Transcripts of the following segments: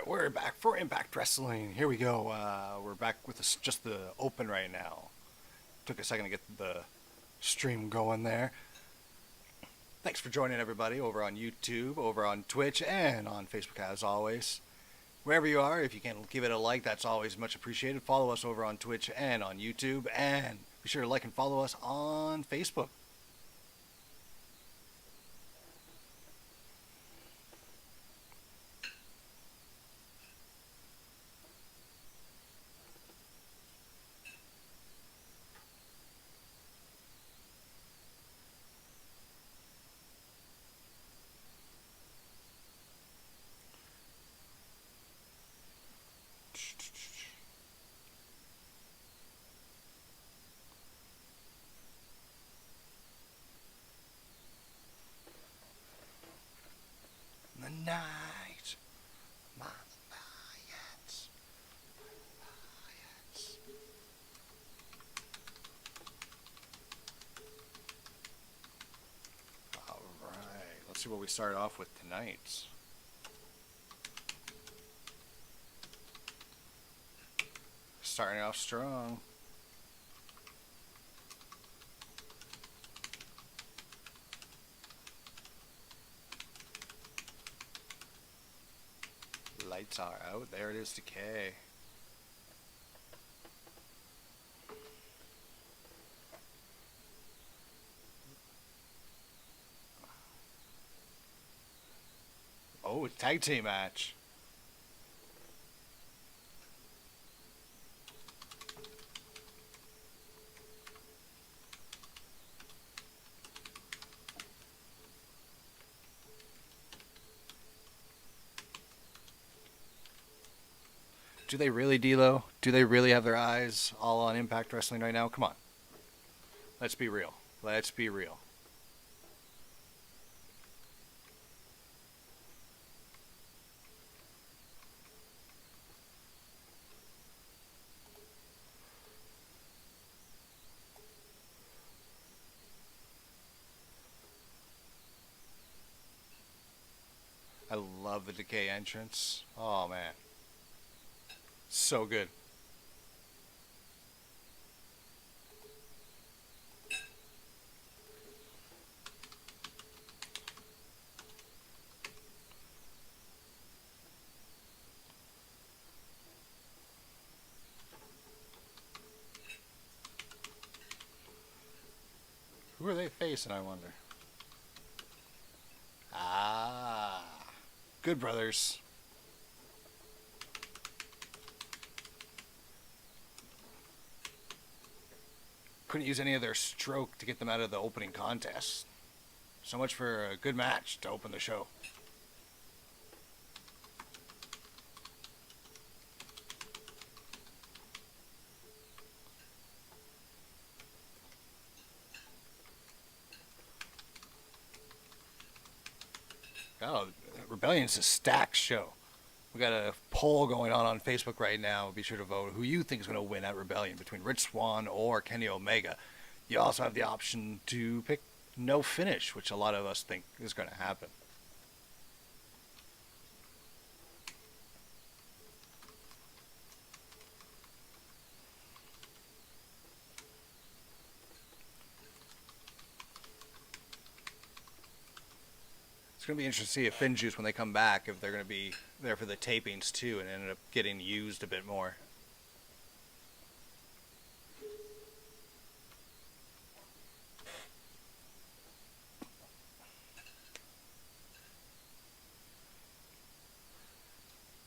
We're back for Impact Wrestling. Here we go. We're back with just the open right now. Took a second to get the stream going there. Thanks for joining everybody over on YouTube, over on Twitch, and on Facebook as always. Wherever you are, if you can give it a like, that's always much appreciated. Follow us over on Twitch and on YouTube, and be sure to like and follow us on Facebook. The night, my alliance. All right, let's see what we start off with tonight. Starting off strong. Lights are out. There it is, Decay. Oh, tag team match. Do they really, D'Lo? Do they really have their eyes all on Impact Wrestling right now? Come on. Let's be real. Let's be real. I love the Decay entrance. Oh, man. So good. Who are they facing, I wonder? Ah. Good Brothers. Couldn't use any of their stroke to get them out of the opening contest. So much for a good match to open the show. Oh, Rebellion's a stacked show. We got a poll going on Facebook right now. Be sure to vote who you think is going to win at Rebellion between Rich Swann or Kenny Omega. You also have the option to pick no finish, which a lot of us think is going to happen. It's going to be interesting to see if FinJuice, when they come back, if they're going to be there for the tapings too and ended up getting used a bit more.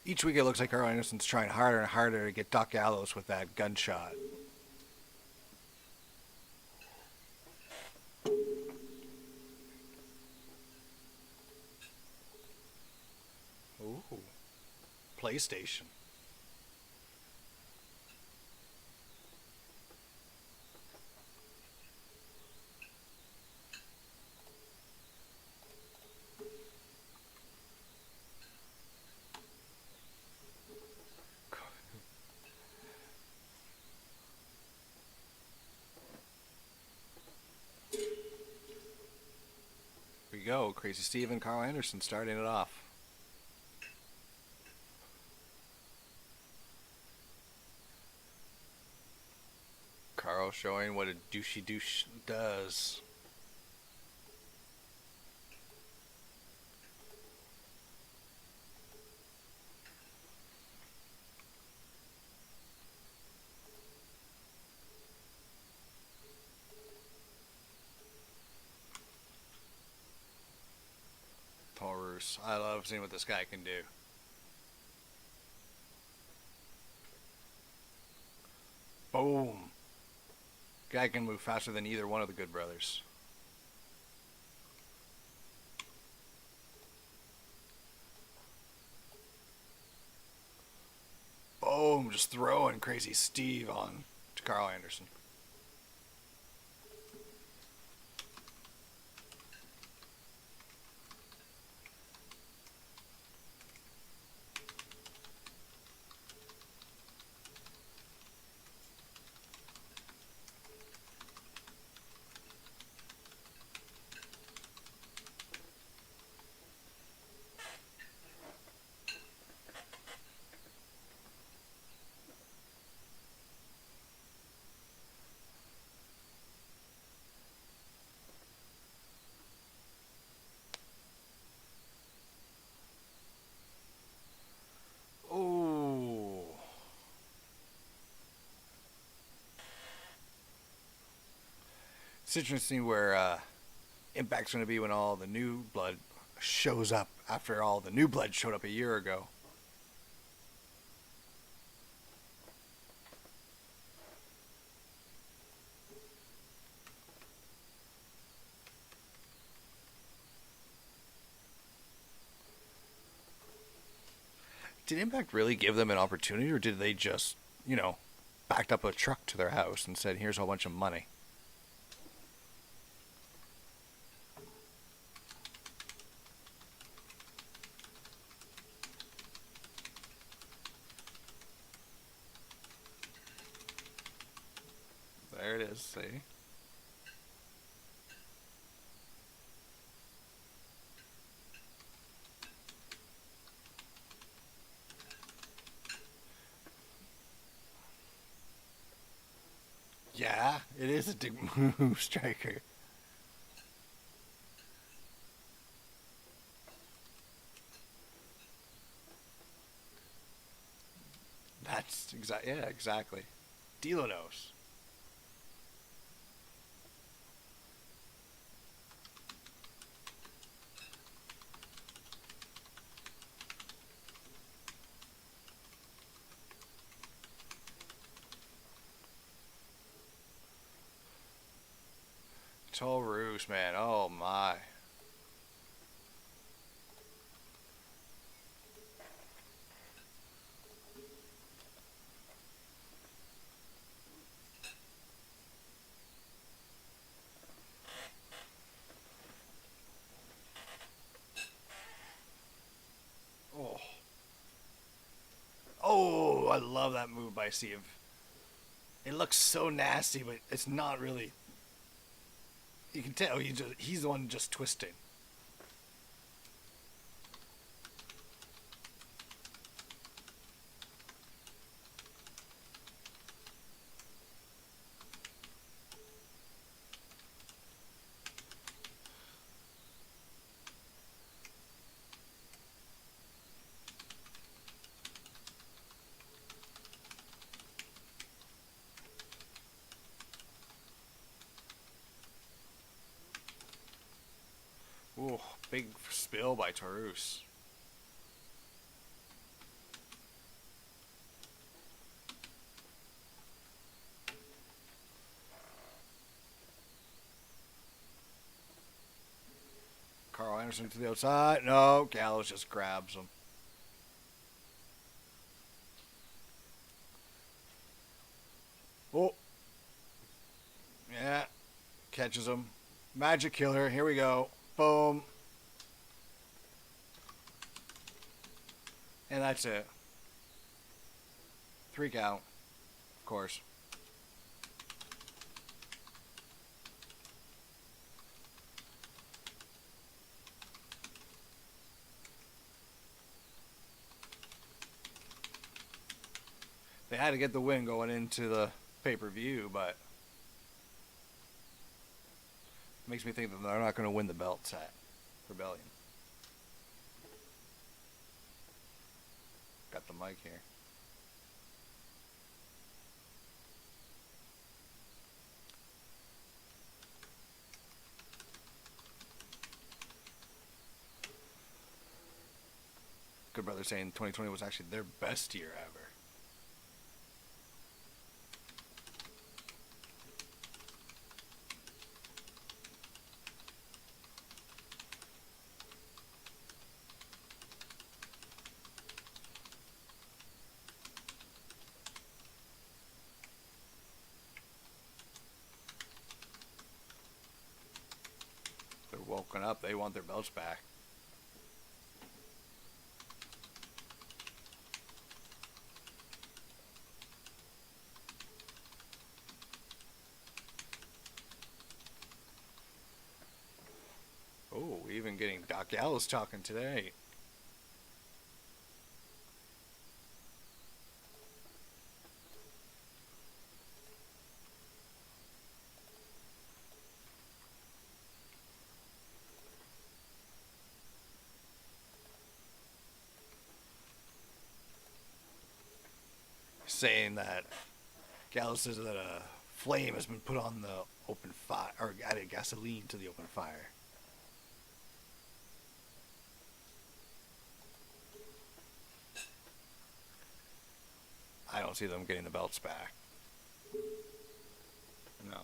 Each week it looks like Carl Anderson's trying harder and harder to get Doc Gallows with that gunshot. Ooh. PlayStation. Here we go. Crazy Steve and Carl Anderson starting it off. showing what a douchey douche does. Taurus. I love seeing what this guy can do. Boom. Guy can move faster than either one of the good brothers. Boom. Just throwing Crazy Steve on to Carl Anderson. Oh. It's interesting where Impact's going to be when all the new blood shows up after all the new blood showed up a year ago. Did Impact really give them an opportunity, or did they just, backed up a truck to their house and said, here's a whole bunch of money? There it is, see? Yeah, it is a big move, Striker. That's exactly, yeah, exactly. D'Lo knows. Taurus, man, oh my. Oh, oh, I love that move by Steve. It looks so nasty, but it's not really. You can tell he's the one just twisting. Ooh, big spill by Taurus. Carl Anderson to the outside. No, Gallows just grabs him. Oh, yeah, catches him. Magic Killer. Here we go. Boom. And that's it. 3 count, of course. They had to get the win going into the pay-per-view, but Makes me think that they're not going to win the belts at Rebellion. Got the mic here. Good brother saying 2020 was actually their best year ever. They're woken up. They want their belts back. Oh, even getting Doc Gallows talking today. Saying that Gallows says that a flame has been put on the open fire, or added gasoline to the open fire. I don't see them getting the belts back. No.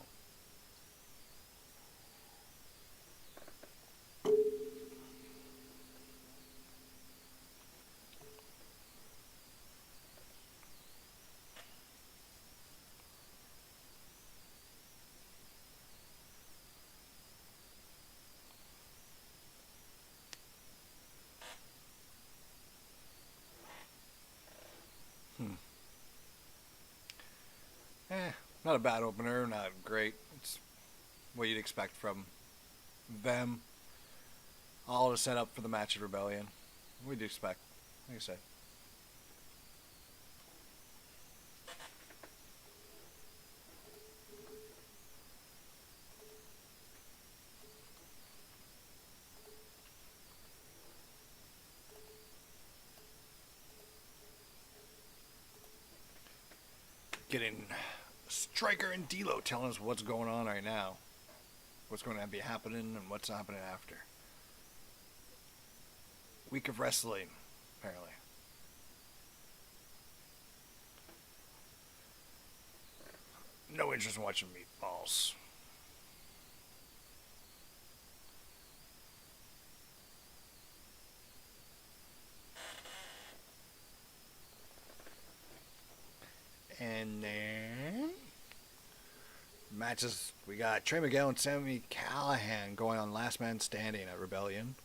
Not a bad opener, not great. It's what you'd expect from them. All to set up for the match at Rebellion. What do you expect? Like I said. Getting Striker and D'Lo telling us what's going on right now. What's going to be happening and what's happening after. Week of wrestling, apparently. No interest in watching Meatballs. And then matches, we got Trey Miguel and Sami Callihan going on Last Man Standing at Rebellion.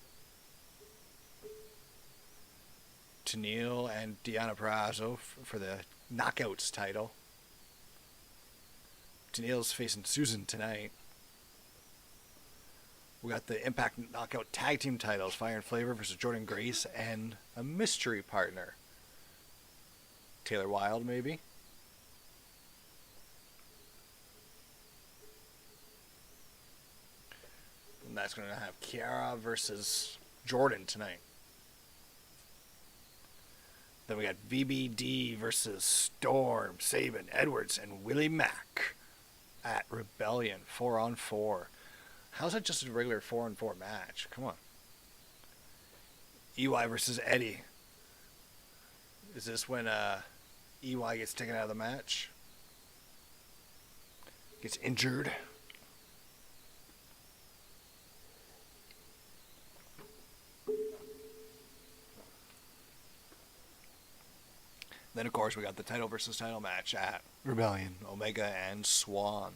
Tenille and Deonna Purrazzo for the Knockouts title. Tenille's facing Susan tonight. We got the Impact Knockout Tag Team titles, Fire and Flavor versus Jordan Grace and a mystery partner. Taylor Wilde, maybe? And that's going to have Kiara versus Jordan tonight. Then we got VBD versus Storm, Sabin, Edwards, and Willie Mack at Rebellion, 4-on-4. How's that just a regular 4-on-4 match? Come on. EY versus Eddie. Is this when EY gets taken out of the match? Gets injured? Then, of course, we got the title versus title match at Rebellion, Omega and Swan.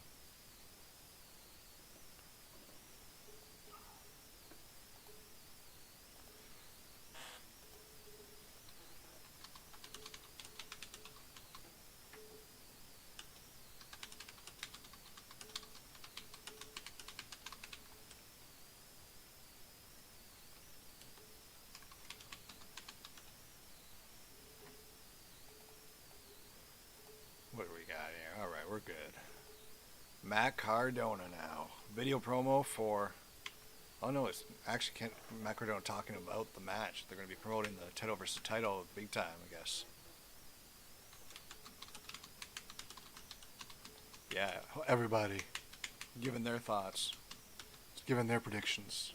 What do we got here? All right, we're good. Matt Cardona now. Video promo for... Oh no, it's actually Matt Cardona talking about the match. They're going to be promoting the title versus title big time, I guess. Yeah, everybody giving their thoughts, giving their predictions.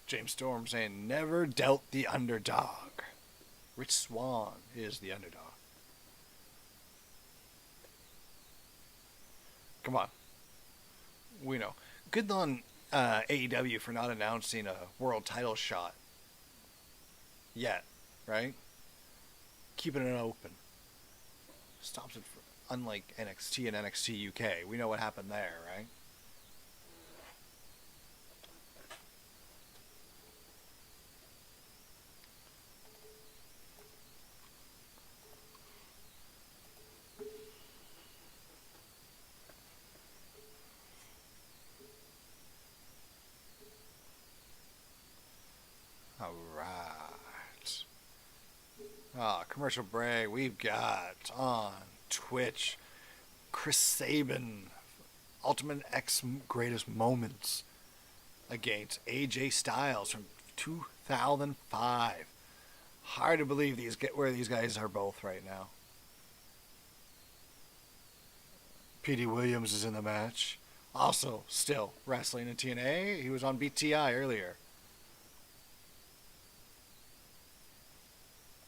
James Storm saying, never dealt the underdog. Rich Swann is the underdog. Come on. We know. Good on AEW for not announcing a world title shot yet, right? Keeping it open. Stops it for, unlike NXT and NXT UK. We know what happened there, right? Alright. Commercial break. We've got on Twitch Chris Sabin, Ultimate X Greatest Moments against AJ Styles from 2005. Hard to believe where these guys are both right now. Petey Williams is in the match. Also, still wrestling in TNA. He was on BTI earlier.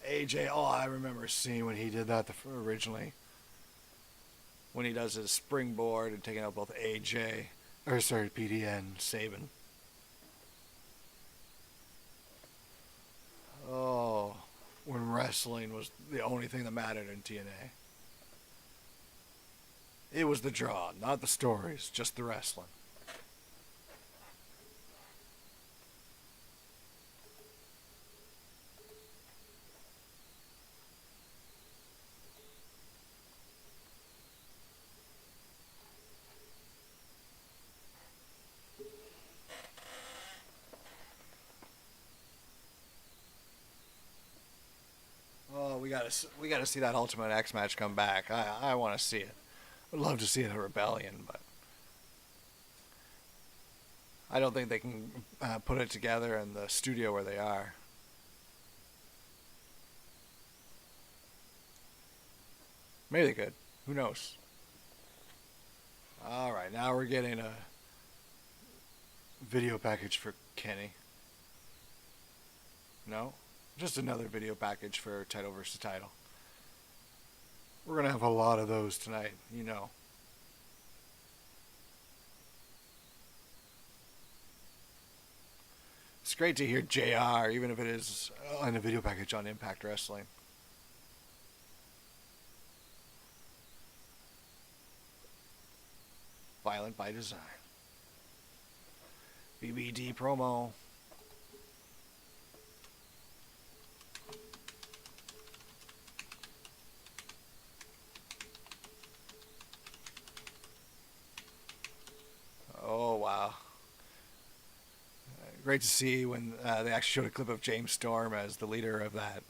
AJ, I remember seeing when he did that originally. When he does his springboard and taking out both Petey and Sabin. Oh, when wrestling was the only thing that mattered in TNA. It was the draw, not the stories, just the wrestling. We gotta see that Ultimate X match come back. I want to see it. I'd love to see it at Rebellion, but I don't think they can put it together in the studio where they are. Maybe they could. Who knows? All right, now we're getting a video package for Kenny. No? Just another video package for title versus title. We're going to have a lot of those tonight, you know. It's great to hear JR, even if it is in a video package on Impact Wrestling. Violent by Design. BBD promo. Oh, wow. Great to see when they actually showed a clip of James Storm as the leader of that,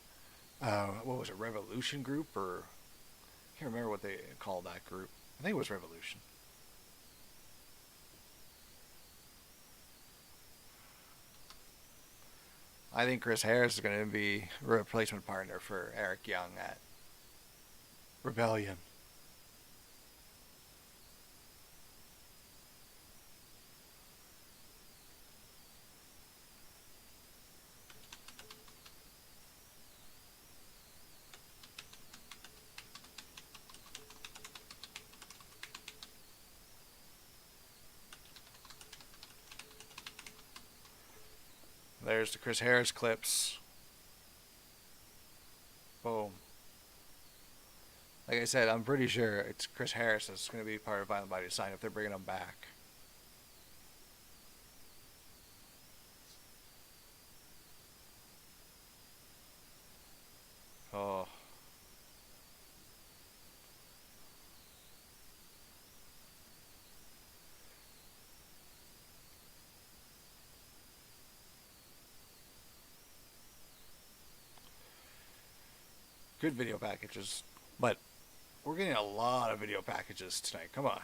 what was it, Revolution group? Or I can't remember what they called that group. I think it was Revolution. I think Chris Harris is going to be a replacement partner for Eric Young at Rebellion. There's the Chris Harris clips. Boom. Like I said, I'm pretty sure it's Chris Harris that's going to be part of Violent by Design if they're bringing him back. good video packages, but we're getting a lot of video packages tonight. Come on.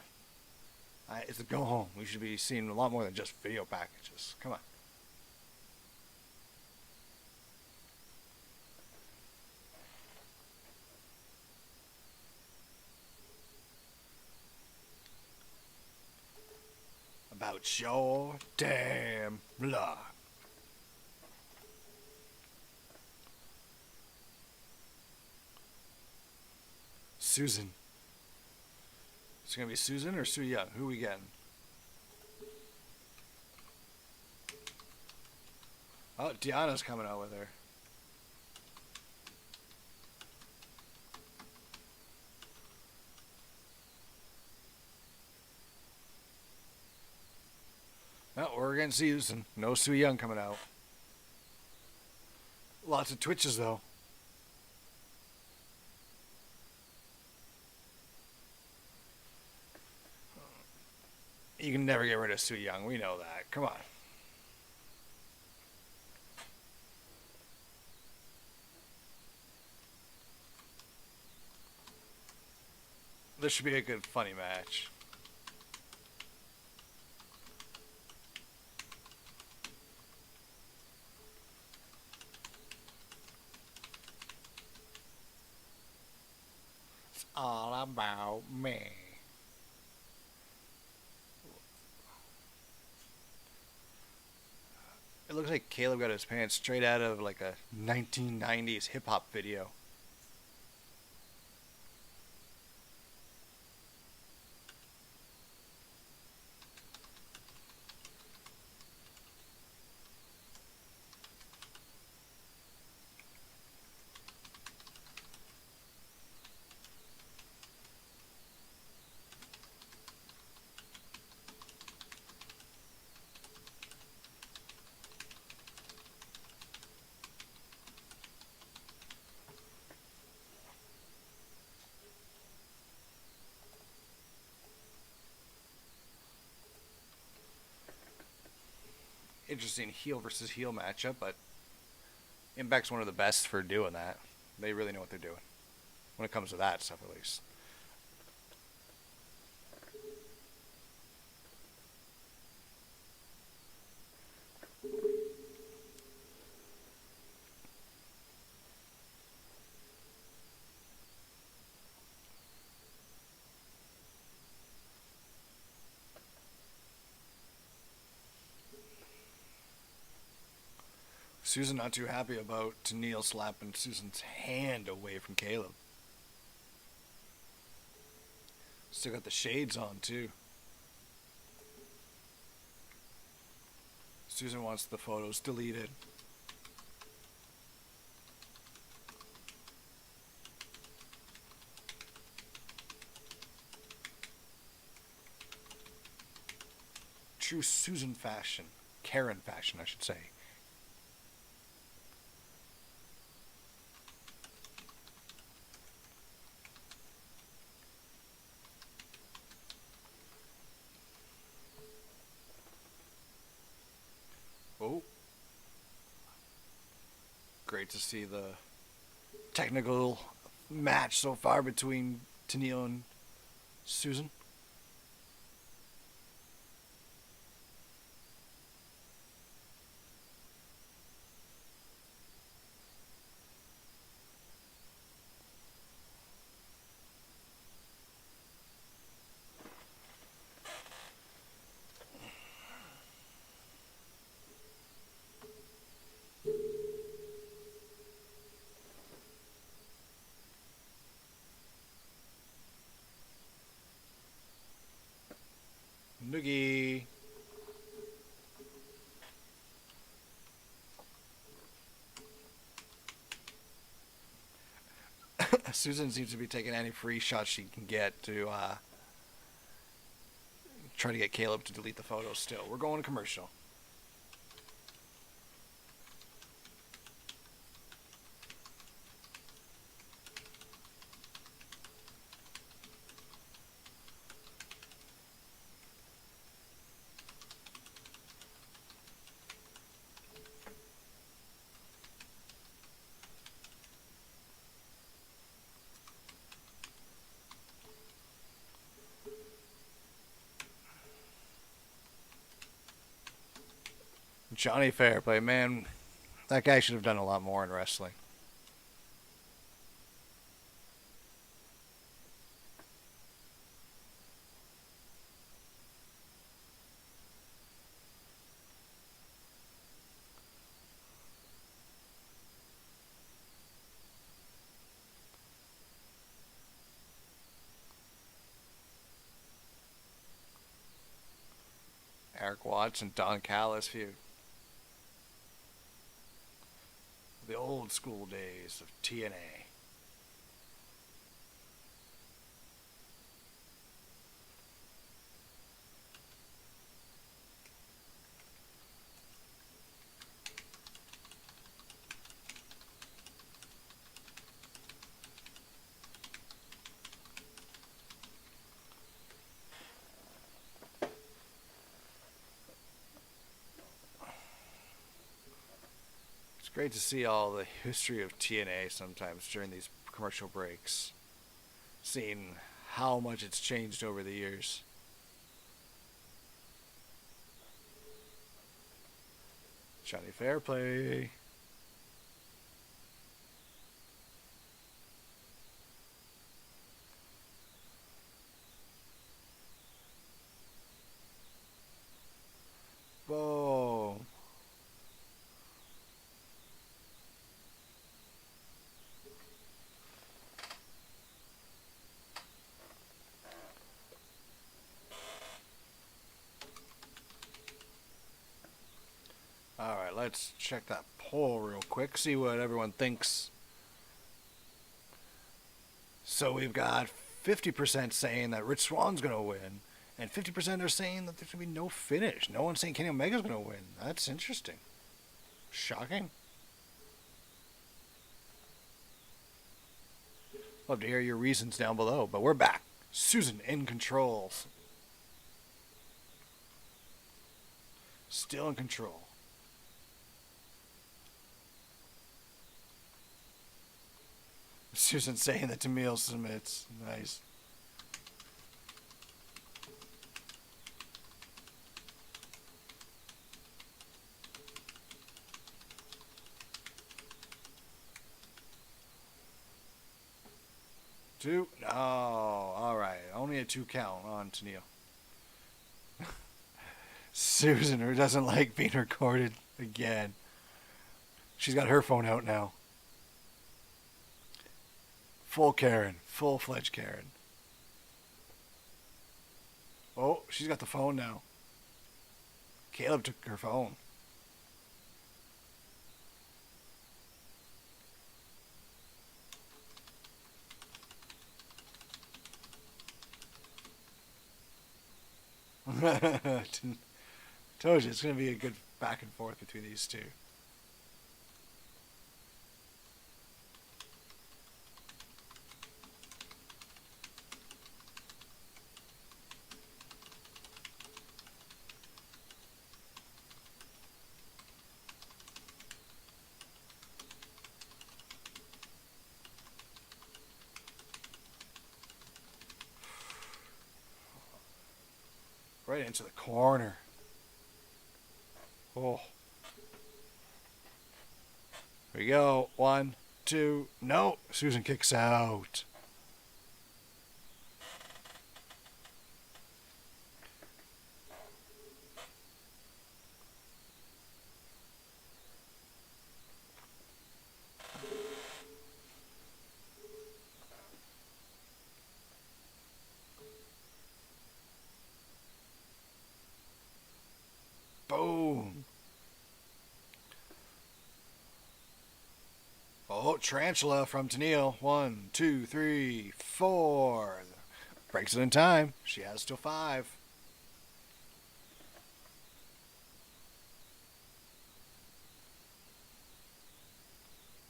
It's a go home. We should be seeing a lot more than just video packages. Come on. About your damn luck. Susan. It's gonna be Susan or Su Yung? Who we getting? Oh, Deanna's coming out with her. No, we're getting Susan. No Su Yung coming out. Lots of Twitches though. You can never get rid of Su Yung. We know that. Come on. This should be a good, funny match. It's all about me. It looks like Caleb got his pants straight out of like a 1990s hip hop video. Interesting heel versus heel matchup, but Impact's one of the best for doing that. They really know what they're doing when it comes to that stuff, at least. Susan not too happy about Tenille slapping Susan's hand away from Caleb. Still got the shades on too. Susan wants the photos deleted. True Susan fashion. Karen fashion, I should say. Oh. Great to see the technical match so far between Tenille and Susan. Noogie. Susan seems to be taking any free shots she can get to try to get Caleb to delete the photos still. We're going to commercial. Johnny Fairplay, man, that guy should have done a lot more in wrestling. Eric Watts and Don Callis feud. The old school days of TNA. It's great to see all the history of TNA sometimes during these commercial breaks. Seeing how much it's changed over the years. Johnny Fairplay. Whoa. Alright, let's check that poll real quick, see what everyone thinks. So we've got 50% saying that Rich Swann's going to win, and 50% are saying that there's going to be no finish. No one's saying Kenny Omega's going to win. That's interesting. Shocking. Love to hear your reasons down below, but we're back. Susan in control. Still in control. Susan saying that Tamil submits. Nice. Two? No. Alright. Only a 2 count on Tenille. Susan, who doesn't like being recorded again. She's got her phone out now. Full Karen. Full-fledged Karen. Oh, she's got the phone now. Caleb took her phone. Told you, it's going to be a good back and forth between these two. Right into the corner. Oh. Here we go. 1, 2. No. Susan kicks out. Boom. Oh, Tarantula from Tenille. 1, 2, 3, 4. Breaks it in time. She has till 5.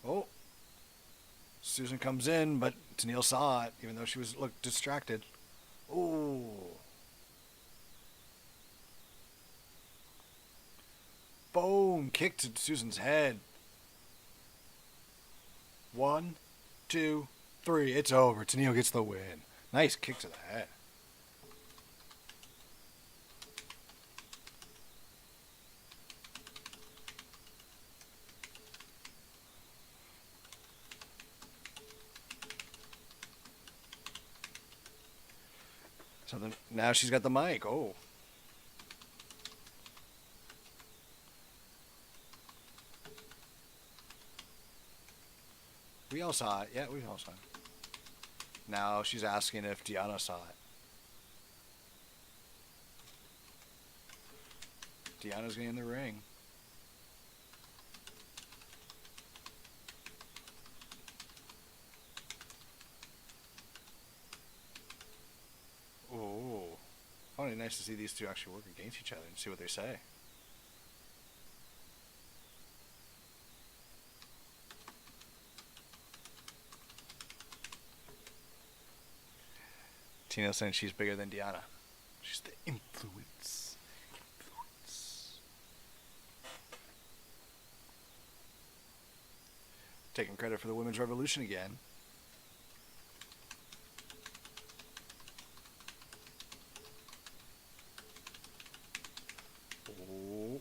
Oh. Susan comes in, but Tenille saw it, even though she looked distracted. Oh. Boom! Kick to Susan's head. 1, 2, 3. It's over. Tenille gets the win. Nice kick to the head. Something. Now she's got the mic. Oh. We all saw it. Yeah, we all saw it. Now she's asking if Deonna saw it. Deonna's getting in the ring. Oh. Funny, nice to see these two actually work against each other and see what they say. Tina's saying she's bigger than Deonna. She's the influence. Taking credit for the women's revolution again. Oh.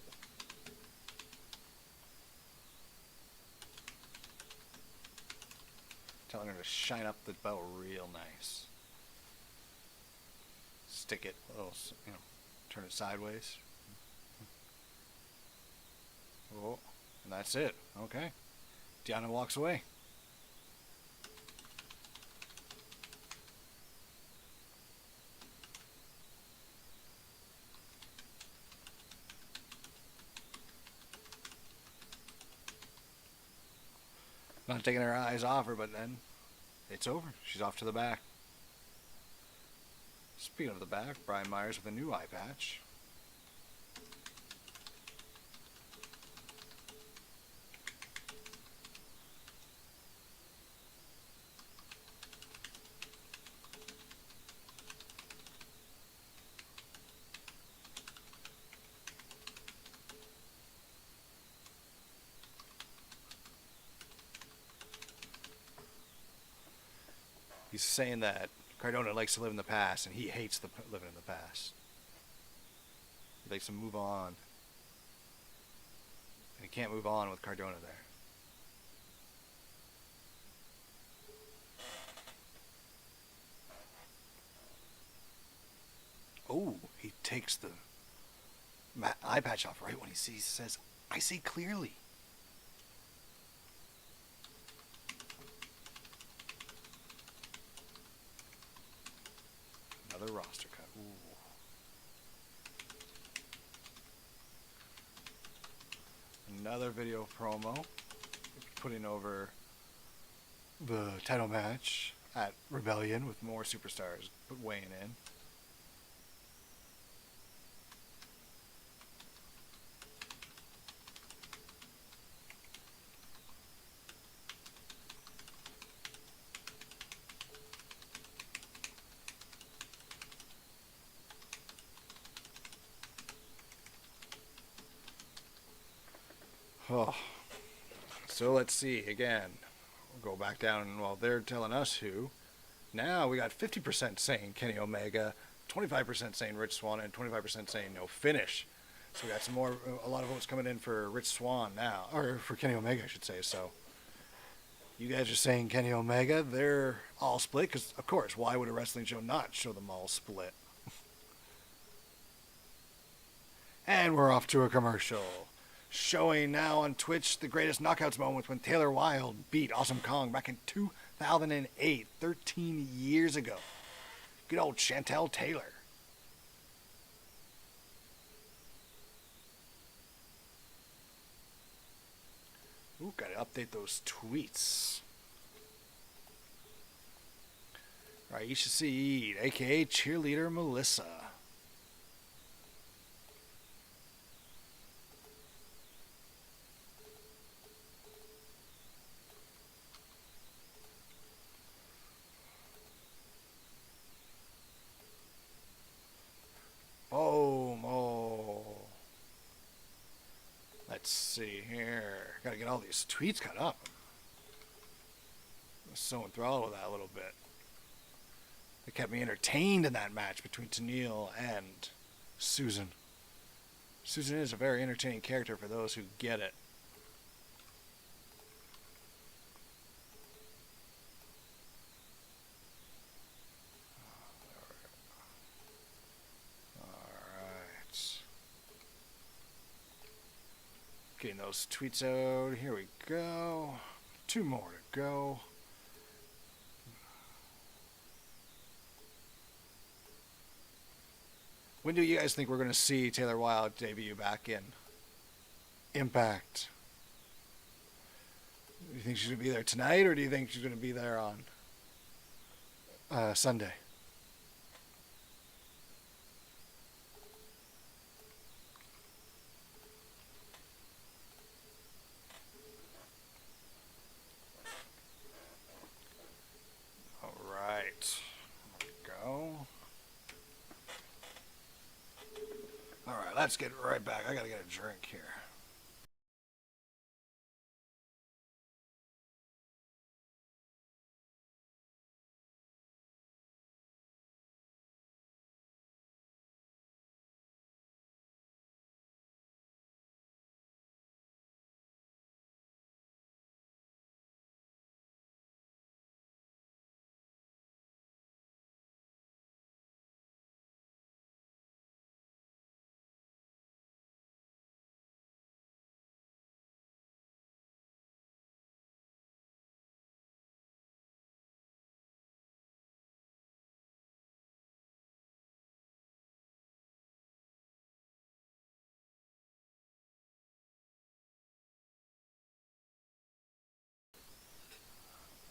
Telling her to shine up the belt real nice. Stick it a little, turn it sideways. Oh, and that's it. Okay. Deonna walks away. Not taking her eyes off her, but then it's over. She's off to the back. Speaking of the back, Brian Myers with a new eye patch. He's saying that Cardona likes to live in the past, and he hates living in the past. He likes to move on. And he can't move on with Cardona there. Oh, he takes the eye patch off right when he says, "I see clearly." Another roster cut. Ooh. Another video promo putting over the title match at Rebellion with more superstars weighing in. Oh. So let's see again. We'll go back down. Well, they're telling us who. Now we got 50% saying Kenny Omega, 25% saying Rich Swann, and 25% saying no finish. So we got a lot of votes coming in for Rich Swann now, or for Kenny Omega, I should say. So you guys are saying Kenny Omega. They're all split because, of course, why would a wrestling show not show them all split? And we're off to a commercial. Showing now on Twitch the greatest knockouts moment when Taylor Wilde beat Awesome Kong back in 2008, 13 years ago. Good old Chantel Taylor. Ooh, gotta update those tweets. Raisha Saeed, aka Cheerleader Melissa. Boom. Oh. Let's see here. Gotta get all these tweets cut up. I was so enthralled with that a little bit. It kept me entertained in that match between Tenille and Susan. Susan is a very entertaining character for those who get it. getting those tweets out. Here we go. 2 more to go. When do you guys think we're going to see Taylor Wilde debut back in Impact? Do you think she's going to be there tonight, or do you think she's going to be there on Sunday? All right. There we go. All right, let's get right back. I got to get a drink here.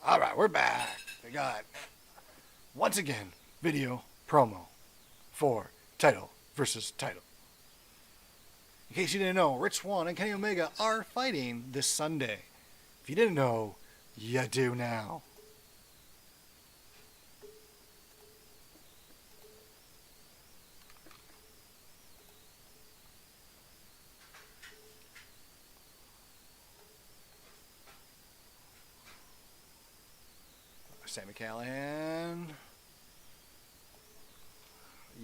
All right, we're back. We got, once again, video promo for title versus title. In case you didn't know, Rich Swann and Kenny Omega are fighting this Sunday. If you didn't know, you do now. Sami Callihan.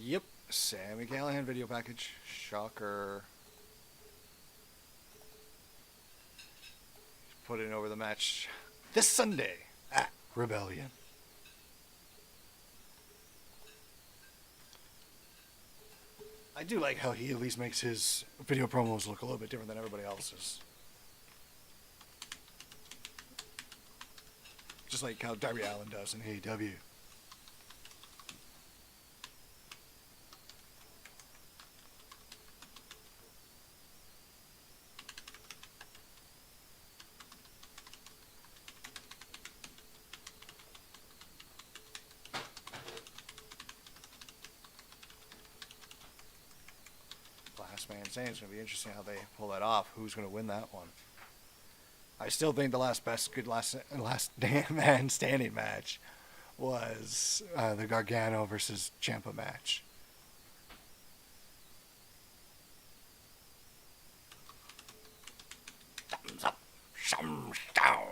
Yep, Sami Callihan video package. Shocker. Put it over the match this Sunday at Rebellion. I do like how he at least makes his video promos look a little bit different than everybody else's. Just like how Darby Allin does in AEW. Last man standing. It's going to be interesting how they pull that off. Who's going to win that one? I still think the last man standing match was the Gargano versus Ciampa match. Thumbs up, thumbs down.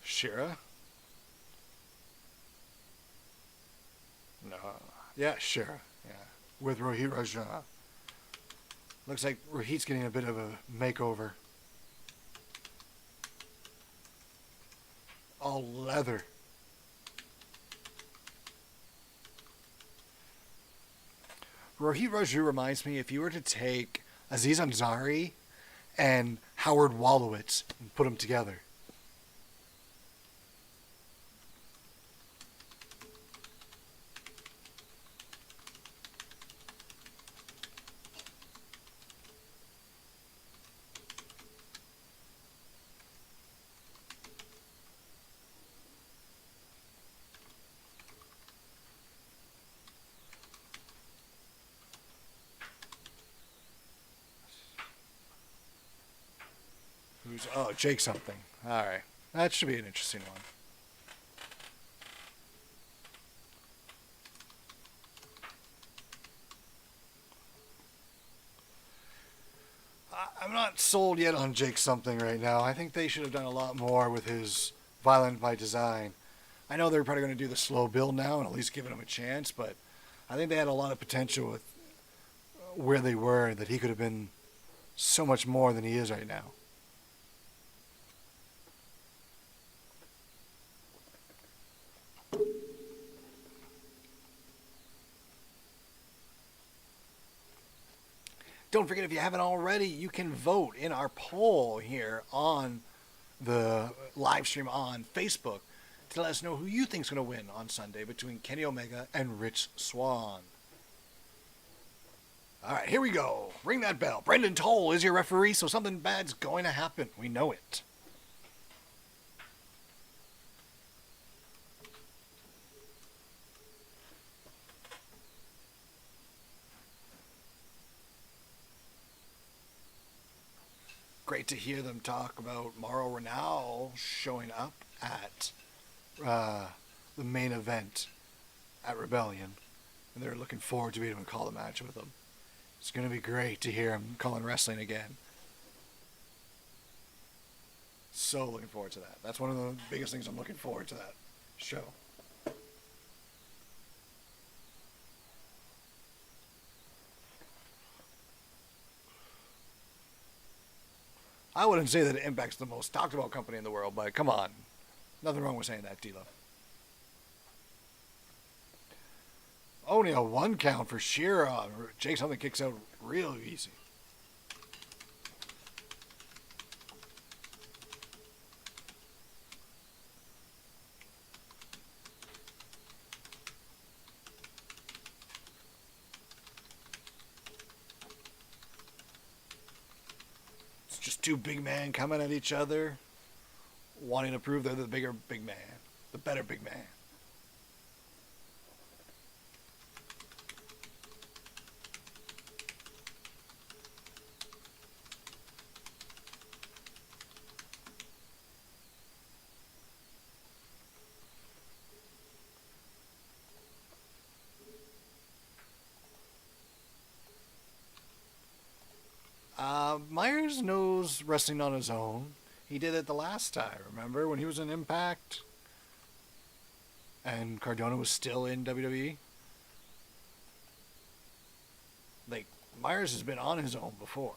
Shira? No. Yeah, Shira. Yeah. With Rohit Raju. Looks like Rohit's getting a bit of a makeover. All leather. Rohit Raju reminds me, if you were to take Aziz Ansari and Howard Wolowitz and put them together. Oh, Jake something. All right. That should be an interesting one. I'm not sold yet on Jake something right now. I think they should have done a lot more with his Violent by Design. I know they're probably going to do the slow build now and at least giving him a chance, but I think they had a lot of potential with where they were, that he could have been so much more than he is right now. Don't forget, if you haven't already, you can vote in our poll here on the live stream on Facebook to let us know who you think's going to win on Sunday between Kenny Omega and Rich Swann. All right, here we go. Ring that bell. Brendan Toll is your referee, so something bad's going to happen. We know it. Great to hear them talk about Mauro Ranallo showing up at the main event at Rebellion. And they're looking forward to being able to call the match with him. It's going to be great to hear him calling wrestling again. So looking forward to that. That's one of the biggest things I'm looking forward to that show. I wouldn't say that Impact's the most talked about company in the world, but come on. Nothing wrong with saying that, D-Lo. Only a 1 count for Shira. Jake something kicks out real easy. It's just two big men coming at each other, wanting to prove they're the bigger big man, the better big man. Myers knows wrestling on his own. He did it the last time, remember? When he was in Impact and Cardona was still in WWE. Like, Myers has been on his own before.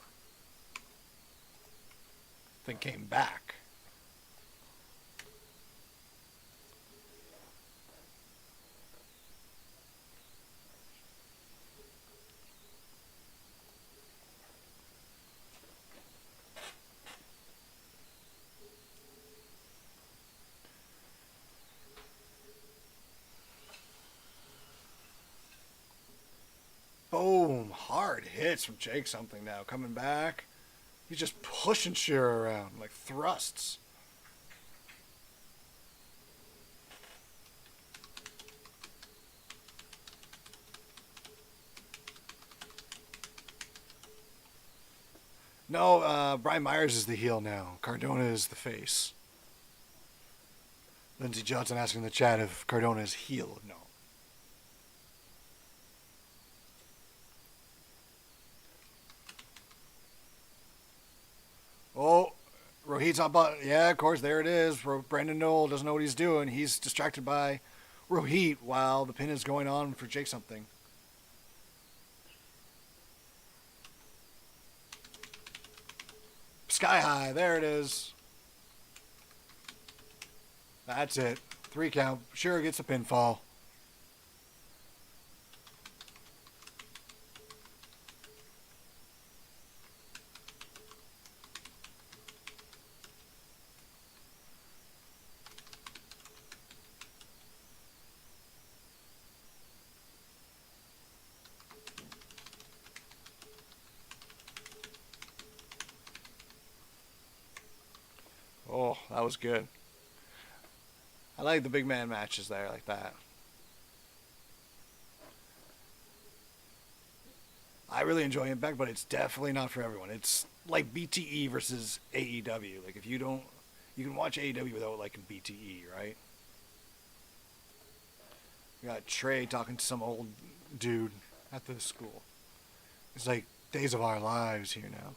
Then came back. Boom. Hard hits from Jake something now. Coming back. He's just pushing Shira around like thrusts. No, Brian Myers is the heel now. Cardona is the face. Lindsey Johnson asking in the chat if Cardona is heel. No. Oh, Rohit's on button. Yeah, of course, there it is. Brandon Knoll doesn't know what he's doing. He's distracted by Rohit while the pin is going on for Jake something. Sky high. There it is. That's it. 3 count. Shira gets a pinfall. Oh, that was good. I like the big man matches there like that. I really enjoy Impact, but it's definitely not for everyone. It's like BTE versus AEW. Like, if you don't, you can watch AEW without liking BTE, right? We got Trey talking to some old dude at the school. It's like Days of Our Lives here now.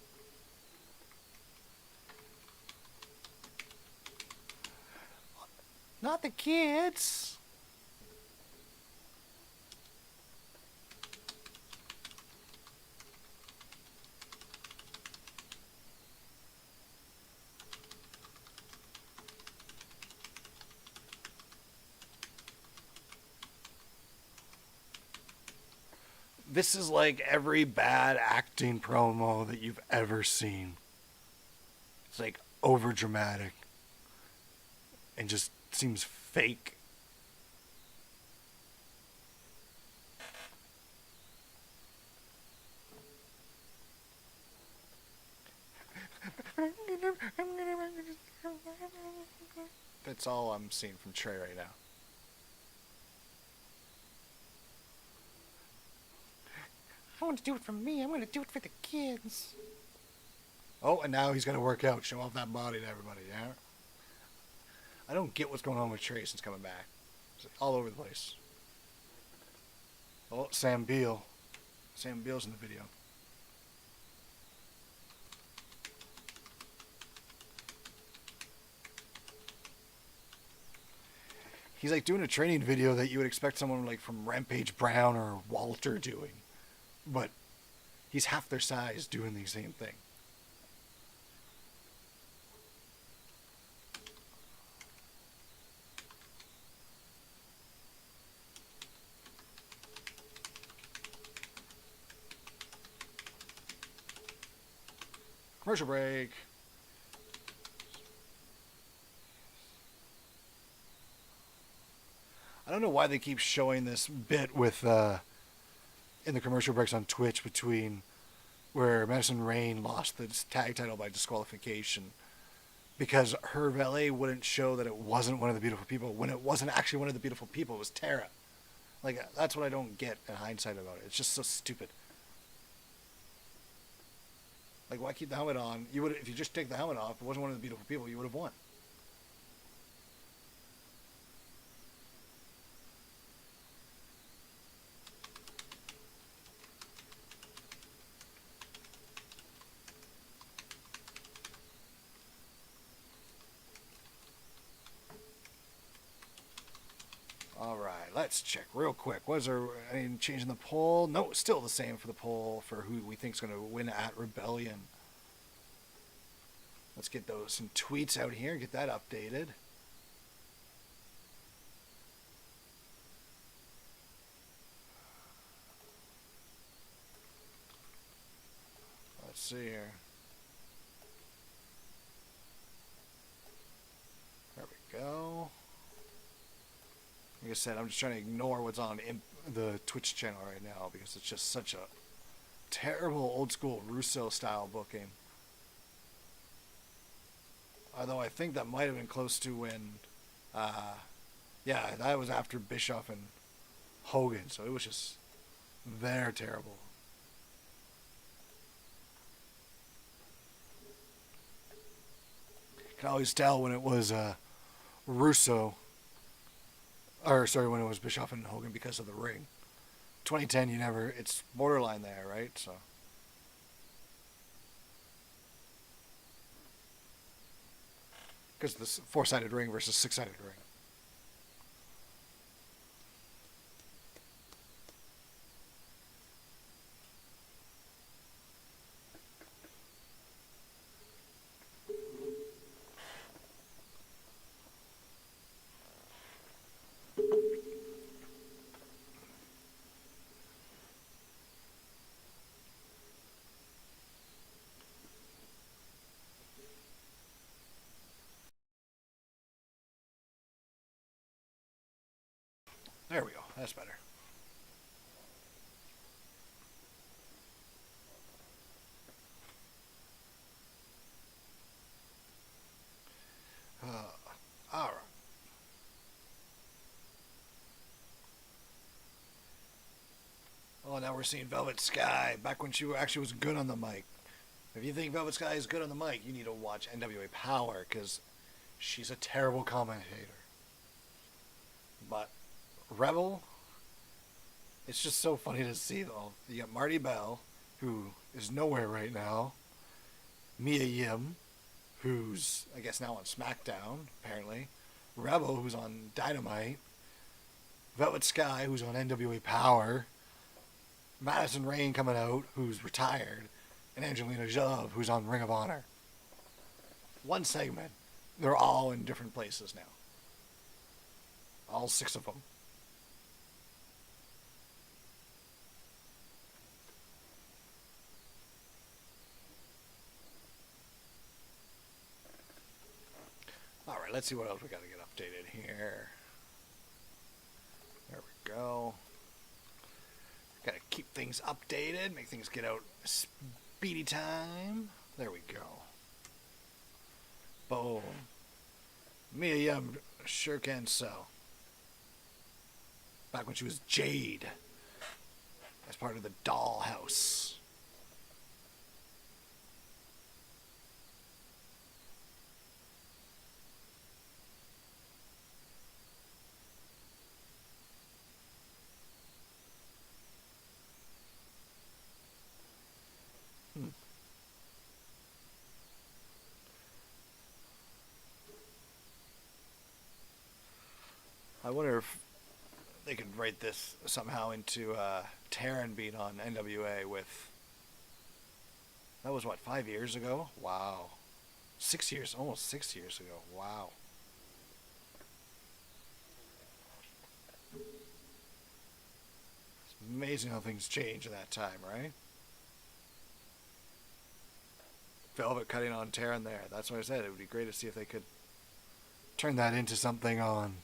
Not the kids. This is like every bad acting promo that you've ever seen. It's like over dramatic and just seems fake. That's all I'm seeing from Trey right now. I want to do it for me. I'm going to do it for the kids. Oh, and now he's going to work out, show off that body to everybody, yeah? I don't get what's going on with Trey since coming back. It's all over the place. Oh, Sam Beal. Sam Beal's in the video. He's like doing a training video that you would expect someone like from Rampage Brown or Walter doing. But he's half their size doing the same thing. Commercial break. I don't know why they keep showing this bit with in the commercial breaks on Twitch between where Madison Rayne lost the tag title by disqualification, because her valet wouldn't show that it wasn't one of the beautiful people when it wasn't actually one of the beautiful people. It was Tara. Like, that's what I don't get in hindsight about it. It's just so stupid. Like, why keep the helmet on? You would, if you just take the helmet off, it wasn't one of the beautiful people, you would have won. All right, let's check real quick. Was there any change in the poll? No, still the same for the poll for who we think is going to win at Rebellion. Let's get some tweets out here, get that updated. Let's see here. There we go. Like I said, I'm just trying to ignore what's on the Twitch channel right now because it's just such a terrible old school Russo style booking. Although I think that might have been close to when, yeah, that was after Bischoff and Hogan, so it was just, they're terrible. You can always tell when it was Russo. Or, sorry, when it was Bischoff and Hogan because of the ring. 2010, it's borderline there, right? So. Because this 4-sided ring versus 6-sided ring. There we go. That's better. All right. Oh, now we're seeing Velvet Sky back when she actually was good on the mic. If you think Velvet Sky is good on the mic, you need to watch NWA Power because she's a terrible commentator. But Rebel, it's just so funny to see though. You got Marty Bell, who is nowhere right now. Mia Yim, who's I guess now on SmackDown apparently. Rebel, who's on Dynamite. Velvet Sky, who's on NWA Power. Madison Rayne coming out, who's retired, and Angelina Jove, who's on Ring of Honor. One segment. They're all in different places now. All 6 of them. let's see what else we got to get updated here. There we go. Got to keep things updated, make things get out speedy time. There we go. Boom. Mia Yim sure can sell. Back when she was Jade, as part of the Dollhouse. I wonder if they could write this somehow into Taryn being on NWA with. That was what, 5 years ago? Wow. 6 years, almost 6 years ago. Wow. It's amazing how things change in that time, right? Velvet cutting on Taryn there. That's what I said. It would be great to see if they could turn that into something on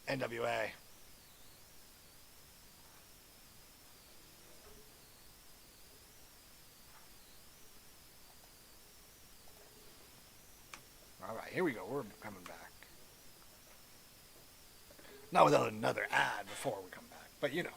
NWA. Alright, here we go. We're coming back. Not without another ad before we come back, but you know.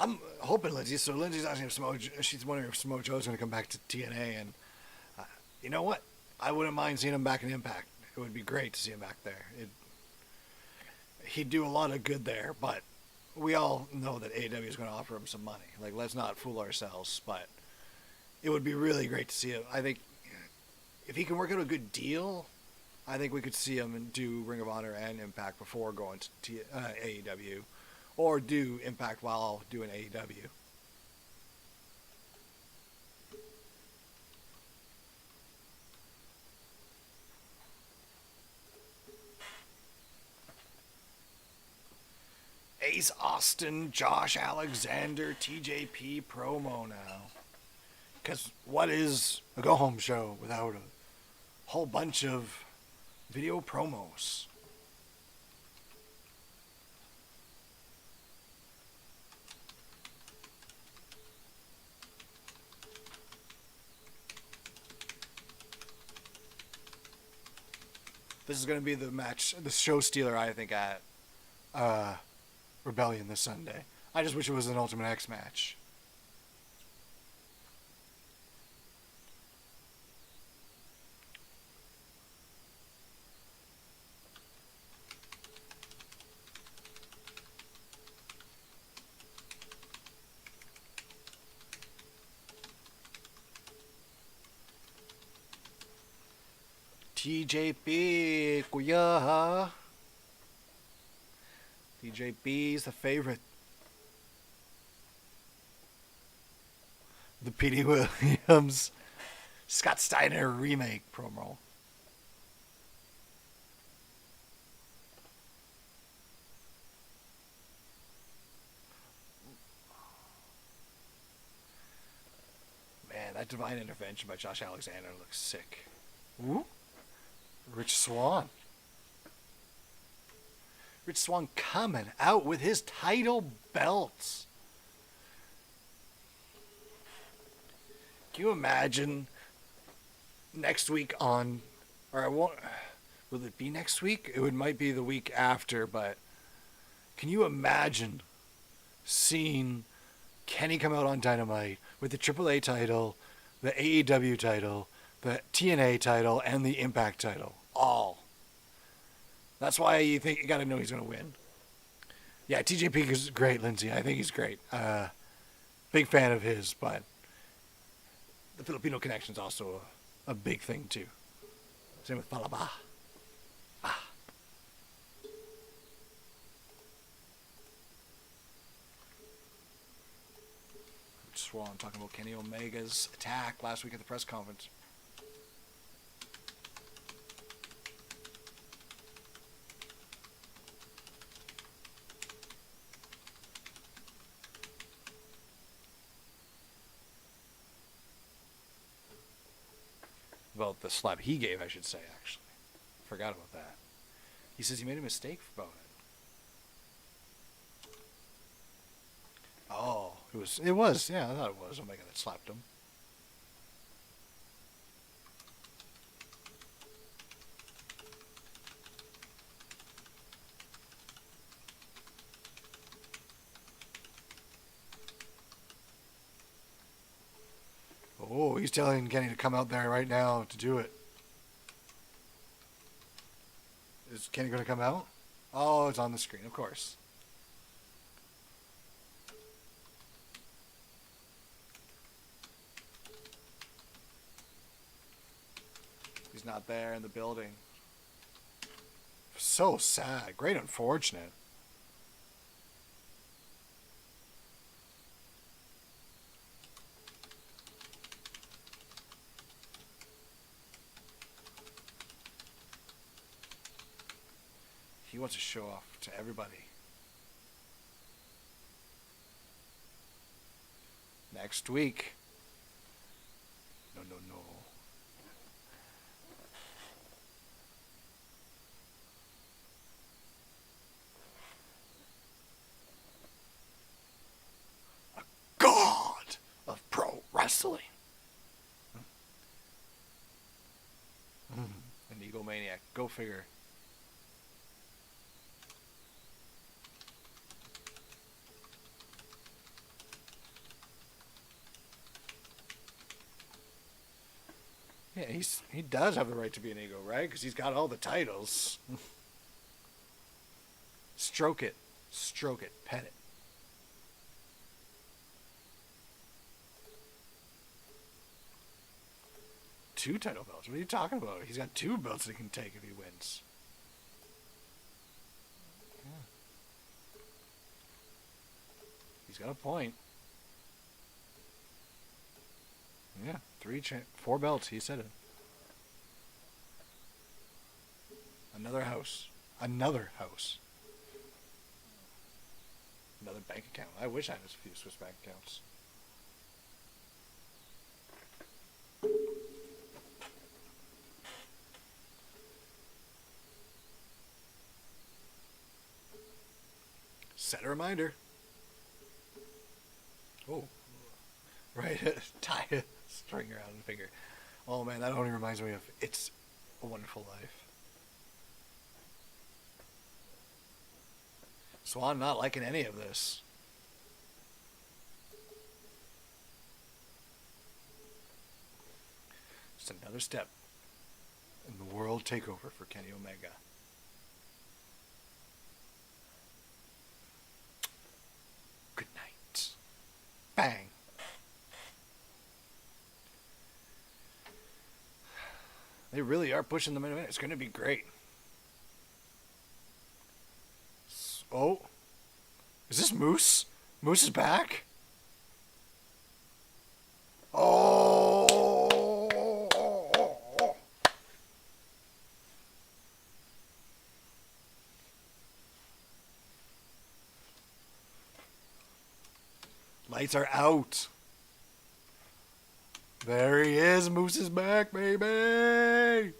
I'm hoping Lindsay. So Lindsay's asking if she's wondering if Samoa Joe's going to come back to TNA, and you know what? I wouldn't mind seeing him back in Impact. It would be great to see him back there. He'd do a lot of good there, but we all know that AEW is going to offer him some money. Like, let's not fool ourselves, but it would be really great to see him. I think if he can work out a good deal, I think we could see him do Ring of Honor and Impact before going to AEW. Or do Impact while doing AEW. Ace Austin, Josh Alexander, TJP promo now. Because what is a go-home show without a whole bunch of video promos? This is going to be the match, the show stealer, I think, at Rebellion this Sunday. I just wish it was an Ultimate X match. TJP, kuya. TJP's the favorite. The Petey Williams Scott Steiner remake promo. Man, that divine intervention by Josh Alexander looks sick. Ooh. Rich Swann. Rich Swann coming out with his title belts. Can you imagine next week on, or I won't, will it be next week? It might be the week after, but can you imagine seeing Kenny come out on Dynamite with the AAA title, the AEW title, the TNA title, and the Impact title? All. That's why you think you got to know he's going to win. Yeah, TJP is great, Lindsay. I think he's great. Big fan of his, but the Filipino connection is also a big thing too. Same with Palaba. Swan talking about Kenny Omega's attack last week at the press conference. about the slap he gave, I should say, actually. Forgot about that. He says he made a mistake about it. Oh, it was, yeah, I thought it was Omega that slapped him. Oh, he's telling Kenny to come out there right now to do it. Is Kenny going to come out? Oh, it's on the screen, of course. He's not there in the building. So sad. Great unfortunate. He wants to show off to everybody. Next week. No. A god of pro wrestling. An egomaniac. Go figure. Yeah, he does have the right to be an ego, right? Because he's got all the titles. Stroke it, pet it. Two title belts. What are you talking about? He's got 2 belts that he can take if he wins. Yeah. He's got a point. Yeah, 4 belts. He said it. Another house. Another bank account. I wish I had a few Swiss bank accounts. Set a reminder. Oh. Right. Tie a string around the finger. Oh man, that only reminds me of It's a Wonderful Life. Swan not liking any of this. Just another step in the world takeover for Kenny Omega. Good night. Bang. They really are pushing them in a minute. It's going to be great. Oh. Is this Moose? Moose is back? Oh. Lights are out. There he is. Moose is back, baby.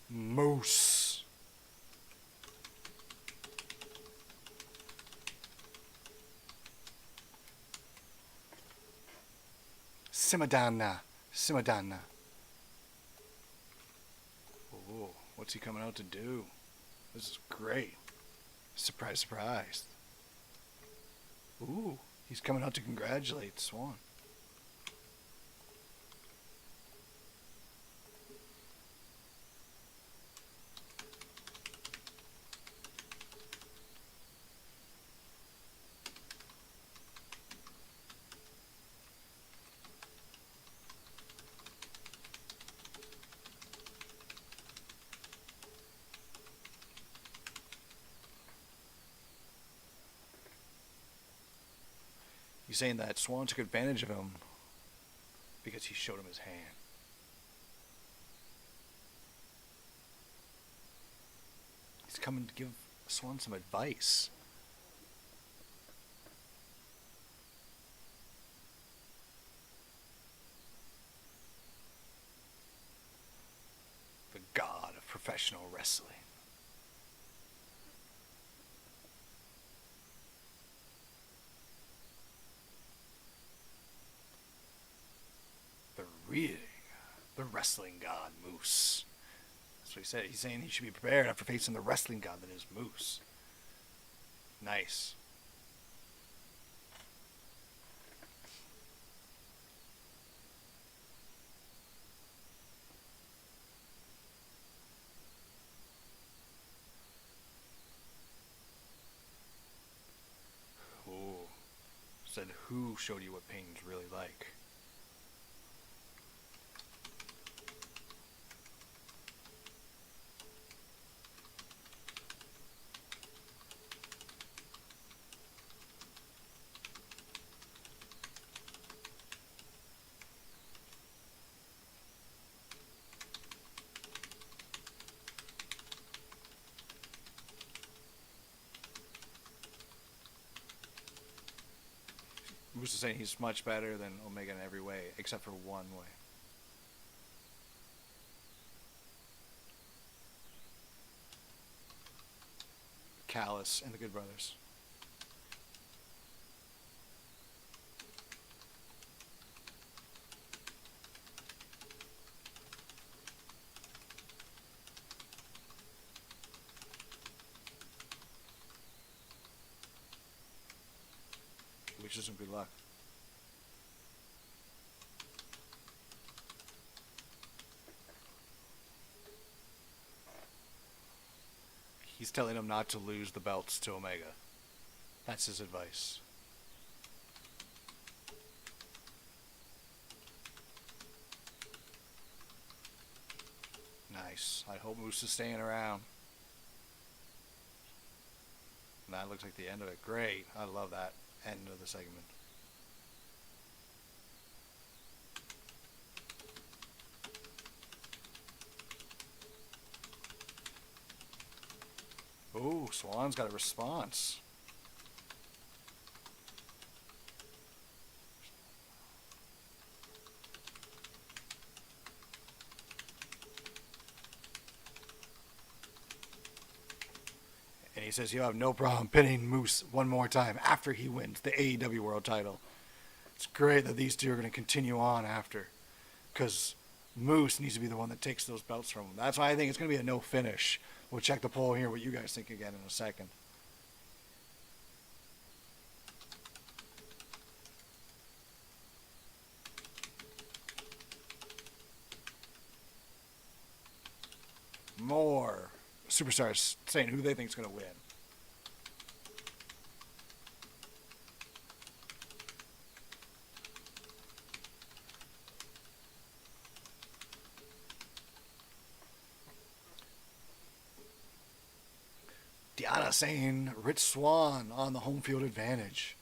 Moose. Simadana. Oh, what's he coming out to do? This is great. Surprise, surprise. Ooh, he's coming out to congratulate Swan. He's saying that Swan took advantage of him because he showed him his hand. He's coming to give Swan some advice. The god of professional wrestling. The wrestling god Moose. That's what he said. He's saying he should be prepared after facing the wrestling god that is Moose. Nice. Ooh. Said who showed you what pain's really like? Moose is saying he's much better than Omega in every way, except for one way. Callis and the Good Brothers. Wish you some good luck. He's telling him not to lose the belts to Omega. That's his advice. Nice. I hope Moose is staying around. And that looks like the end of it. Great. I love that end of the segment. Ooh, Swan's got a response. And he says you have no problem pinning Moose one more time after he wins the AEW World title. It's great that these two are going to continue on after, because Moose needs to be the one that takes those belts from him. That's why I think it's going to be a no finish. We'll check the poll here, what you guys think again in a second. More superstars saying who they think is going to win. Deanna saying Rich Swann on the home field advantage.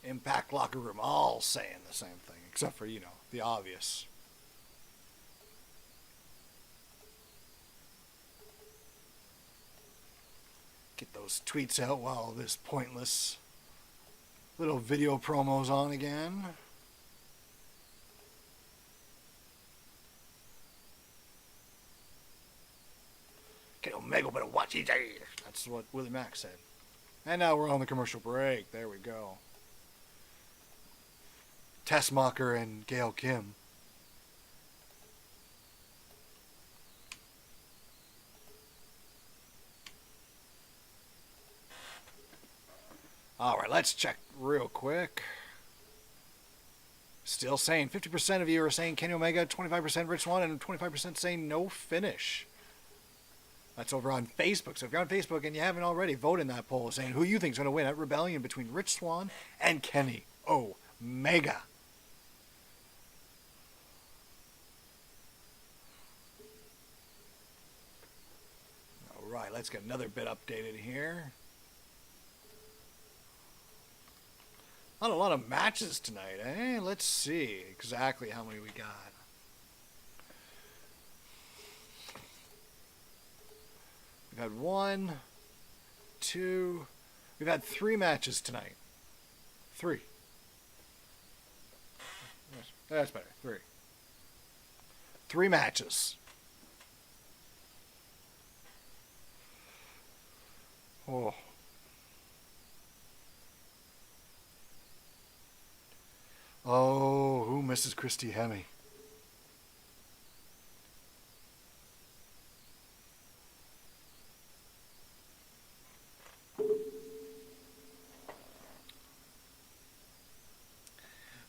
Impact locker room all saying the same thing, except for, the obvious. Get those tweets out while this pointless little video promo's on again. Get Omega better watch his ass. That's what Willie Mack said. And now we're on the commercial break. There we go. Tessmacher and Gail Kim. All right, let's check real quick. Still saying 50% of you are saying Kenny Omega, 25% Rich Swann, and 25% saying no finish. That's over on Facebook. So if you're on Facebook and you haven't already, vote in that poll saying who you think is going to win at Rebellion between Rich Swann and Kenny Omega. let's get another bit updated here. Not a lot of matches tonight, eh? Let's see exactly how many we got. We've had 1, 2. We've had 3 matches tonight. 3. That's better. 3. 3 matches. Oh. Oh, who misses Christy Hemme?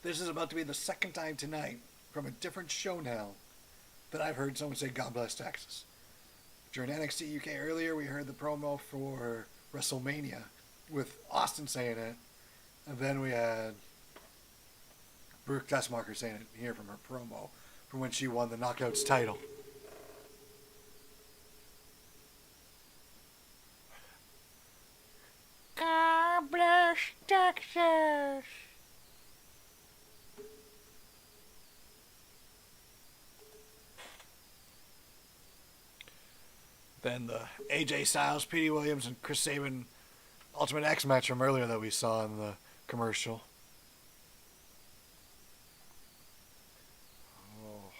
This is about to be the second time tonight from a different show now that I've heard someone say God bless Texas. During NXT UK earlier, we heard the promo for WrestleMania with Austin saying it, and then we had Brooke Tessmacher saying it here from her promo from when she won the Knockouts title. God bless Texas. Then the AJ Styles, Petey Williams, and Chris Sabin Ultimate X match from earlier that we saw in the commercial. Oh.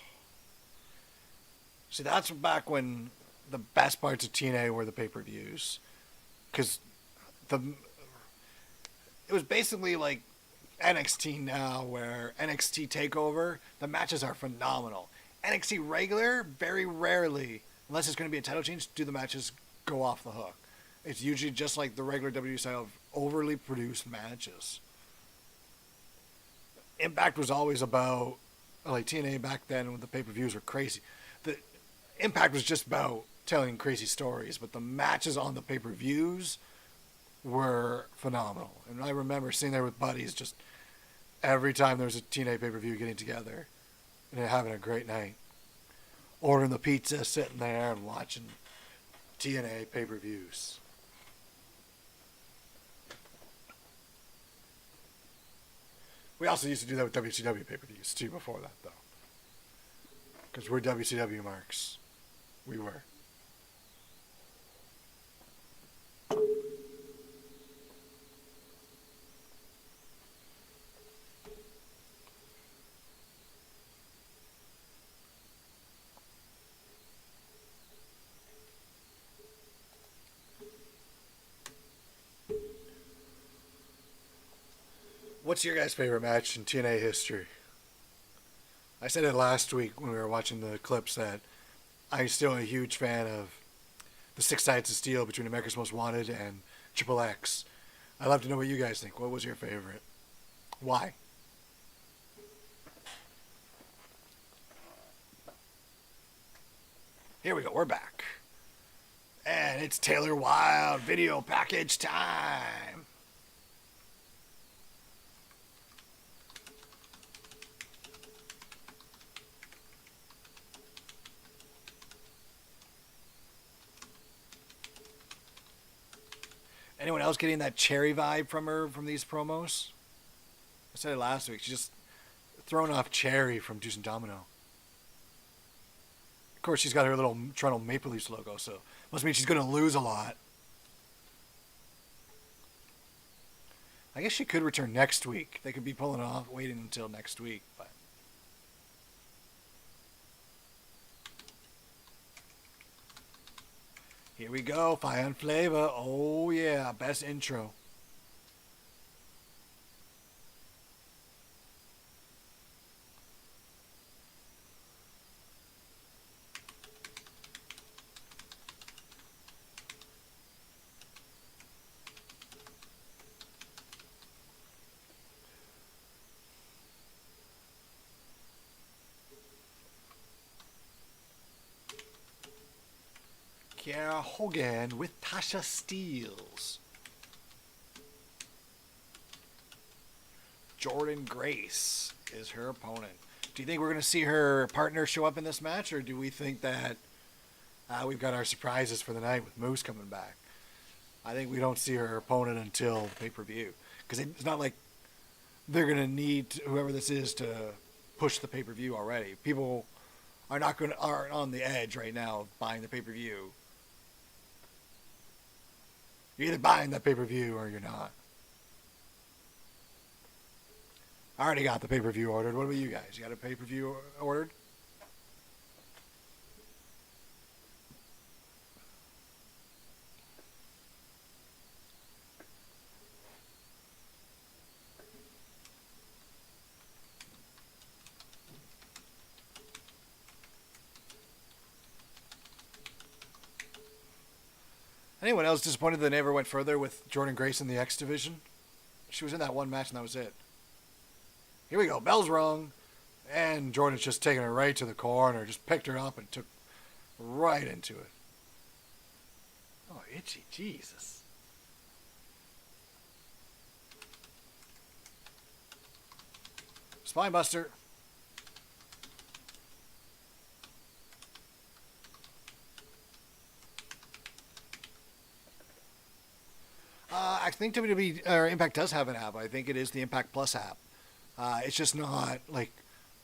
See, that's back when the best parts of TNA were the pay-per-views. Because it was basically like NXT now, where NXT TakeOver, the matches are phenomenal. NXT regular, very rarely, unless it's going to be a title change, do the matches go off the hook. It's usually just like the regular WWE style of overly produced matches. Impact was always about, like TNA back then when the pay-per-views were crazy. The Impact was just about telling crazy stories, but the matches on the pay-per-views were phenomenal. And I remember sitting there with buddies just every time there was a TNA pay-per-view getting together and having a great night. Ordering the pizza, sitting there and watching TNA pay-per-views. We also used to do that with WCW pay-per-views too before that, though. Because we're WCW marks. We were. What's your guys' favorite match in TNA history? I said it last week when we were watching the clips that I'm still a huge fan of the 6 Sides of Steel between America's Most Wanted and Triple X. I'd love to know what you guys think. What was your favorite? Why? Here we go. We're back. And it's Taylor Wilde video package time. Anyone else getting that Cherry vibe from her from these promos? I said it last week. She's just throwing off Cherry from Deuce and Domino. Of course, she's got her little Toronto Maple Leafs logo, so must mean she's going to lose a lot. I guess she could return next week. They could be pulling off, waiting until next week, but. Here we go, Fire and Flavor. Oh yeah, best intro. Kiera Hogan with Tasha Steelz. Jordynne Grace is her opponent. Do you think we're going to see her partner show up in this match, or do we think that We've got our surprises for the night with Moose coming back. I think we don't see her opponent until pay-per-view. Because it's not like they're going to need whoever this is to push the pay-per-view already. People aren't on the edge right now of buying the pay-per-view. You're either buying that pay-per-view or you're not. I already got the pay-per-view ordered. What about you guys? You got a pay-per-view ordered? Anyone else disappointed they never went further with Jordan Grace in the X division? She was in that one match and that was it. Here we go. Bell's rung. And Jordan's just taking her right to the corner. Just picked her up and took right into it. Oh, itchy. Jesus. Spinebuster. I think WWE or Impact does have an app. I think it is the Impact Plus app. It's just not like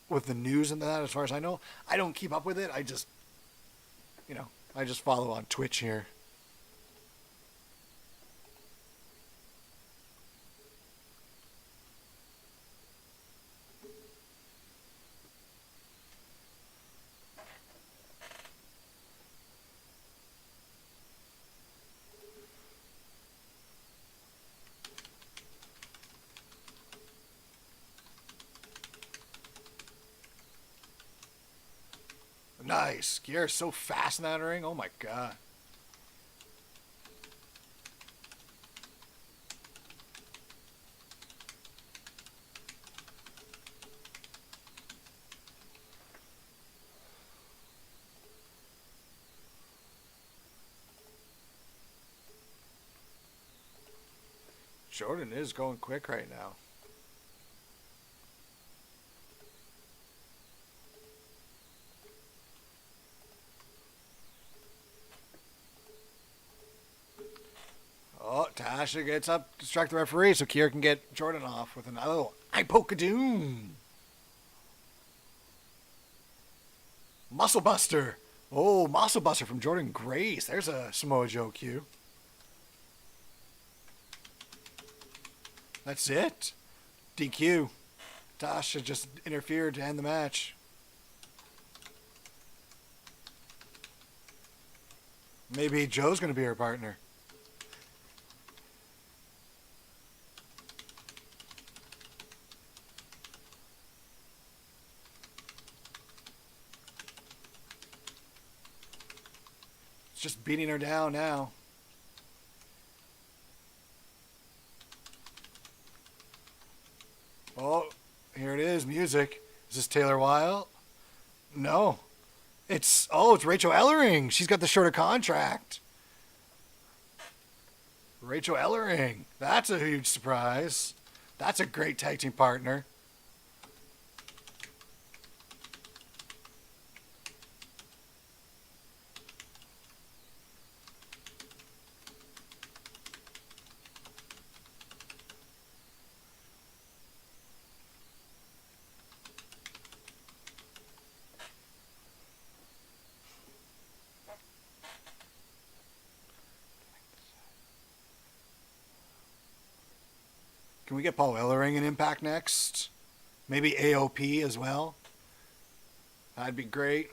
with the news and that. As far as I know, I don't keep up with it. I just follow on Twitch here. Nice. You're so fast in that ring. Oh my god. Jordan is going quick right now. Oh, Tasha gets up, distract the referee so Kiera can get Jordan off with another. Oh, I poke a doom. Muscle Buster. Oh, Muscle Buster from Jordan Grace. There's a Samoa Joe cue. That's it. DQ. Tasha just interfered to end the match. Maybe Joe's going to be her partner. It's just beating her down now. Oh, here it is, music. Is this Taylor Wilde? No. It's Rachel Ellering. She's got the shorter contract. Rachel Ellering. That's a huge surprise. That's a great tag team partner. Can we get Paul Ellering in Impact next? Maybe AOP as well? That'd be great.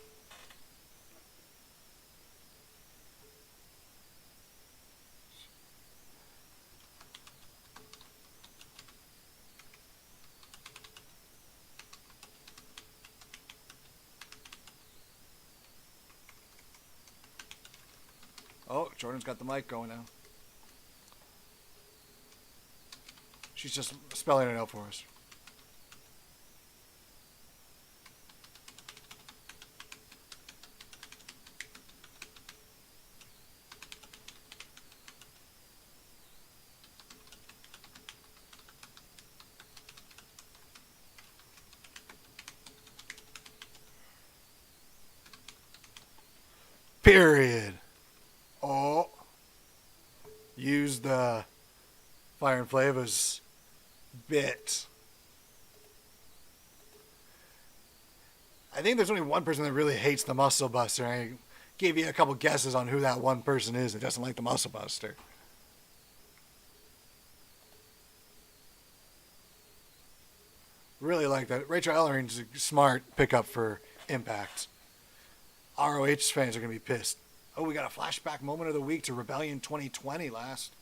Oh, Jordan's got the mic going now. She's just spelling it out for us. Period. Oh. Use the Fire and Flavors bit. I think there's only one person that really hates the Muscle Buster. I gave you a couple guesses on who that one person is that doesn't like the Muscle Buster. Really like that. Rachel Ellering's a smart pickup for Impact. ROH fans are going to be pissed. Oh, we got a flashback moment of the week to Rebellion 2020 last.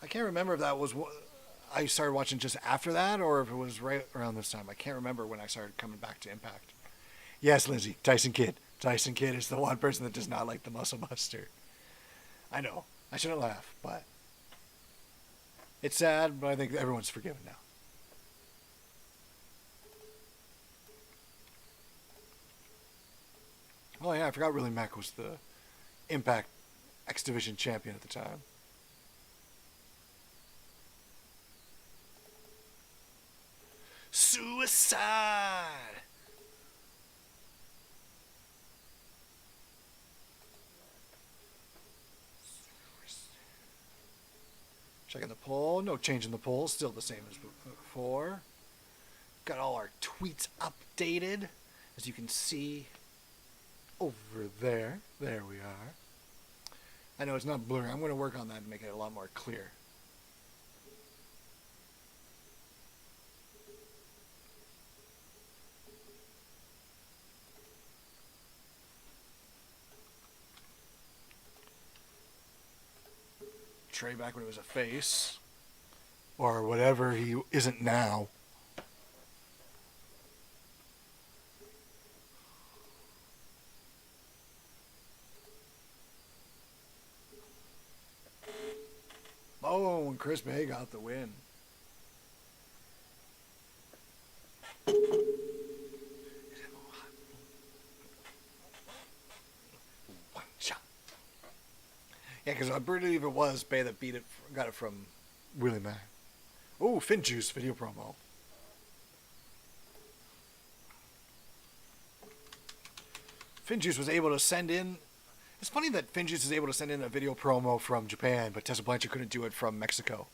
I can't remember if that was I started watching just after that or if it was right around this time. I can't remember when I started coming back to Impact. Yes, Lindsay, Tyson Kidd. Tyson Kidd is the one person that does not like the Muscle Buster. I know. I shouldn't laugh, but it's sad, but I think everyone's forgiven now. Oh yeah, I forgot Willie Mack was the Impact X Division champion at the time. Suicide! Checking the poll. No change in the poll. Still the same as before. Got all our tweets updated. As you can see over there. There we are. I know it's not blurry. I'm going to work on that and make it a lot more clear. Trey back when he was a face. Or whatever he isn't now. Oh, and Chris Bay got the win. One shot. Yeah, because I believe it was Bay that got it from Willie Mack. Oh, Finjuice video promo. Finjuice was able to send in. It's funny that Finjuice is able to send in a video promo from Japan, but Tessa Blanchard couldn't do it from Mexico.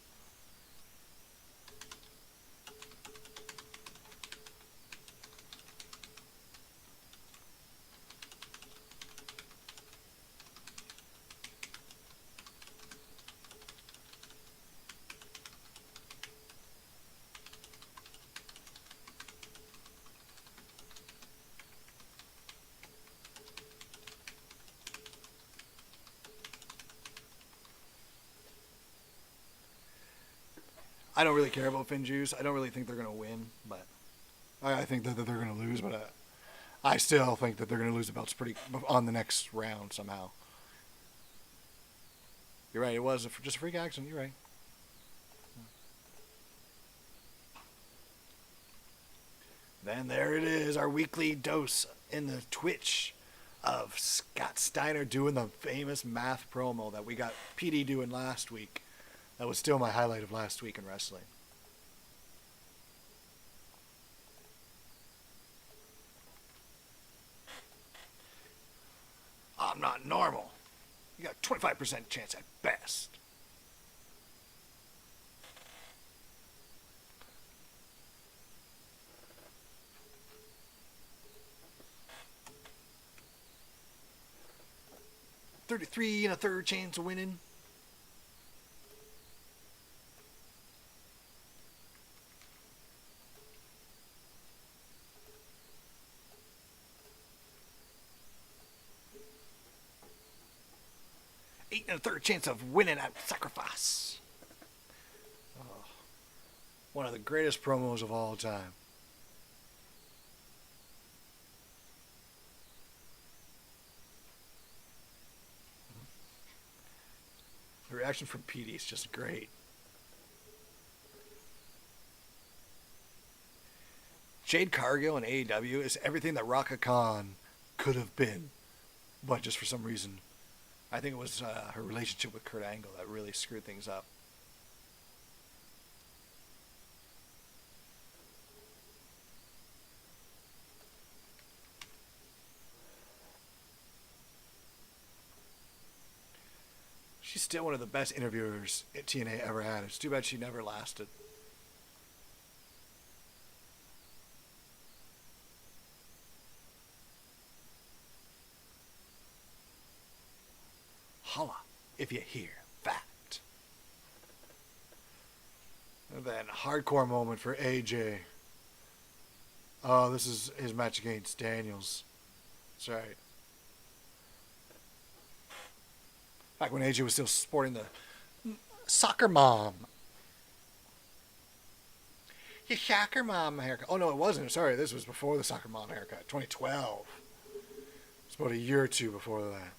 I don't really care about Finjuice. I don't really think they're going to win, but I think that they're going to lose. But I still think that they're going to lose the belts pretty on the next round somehow. You're right. It was just a freak accident. You're right. Then there it is, our weekly dose in the Twitch of Scott Steiner doing the famous math promo that we got PD doing last week. That was still my highlight of last week in wrestling. I'm not normal. You got a 25% chance at best. $33 and a third chance of winning. $8 and a third chance of winning at Sacrifice. Oh, one of the greatest promos of all time. The reaction from PD is just great. Jade Cargill in AEW is everything that Raka Khan could have been, but just for some reason, I think it was her relationship with Kurt Angle that really screwed things up. Still one of the best interviewers TNA ever had. It's too bad she never lasted. Holla if you hear that. And then hardcore moment for AJ. Oh, this is his match against Daniels. That's right. Back when AJ was still sporting the soccer mom. Your soccer mom haircut. Oh, no, it wasn't. Sorry, this was before the soccer mom haircut. 2012. It's about a year or two before that.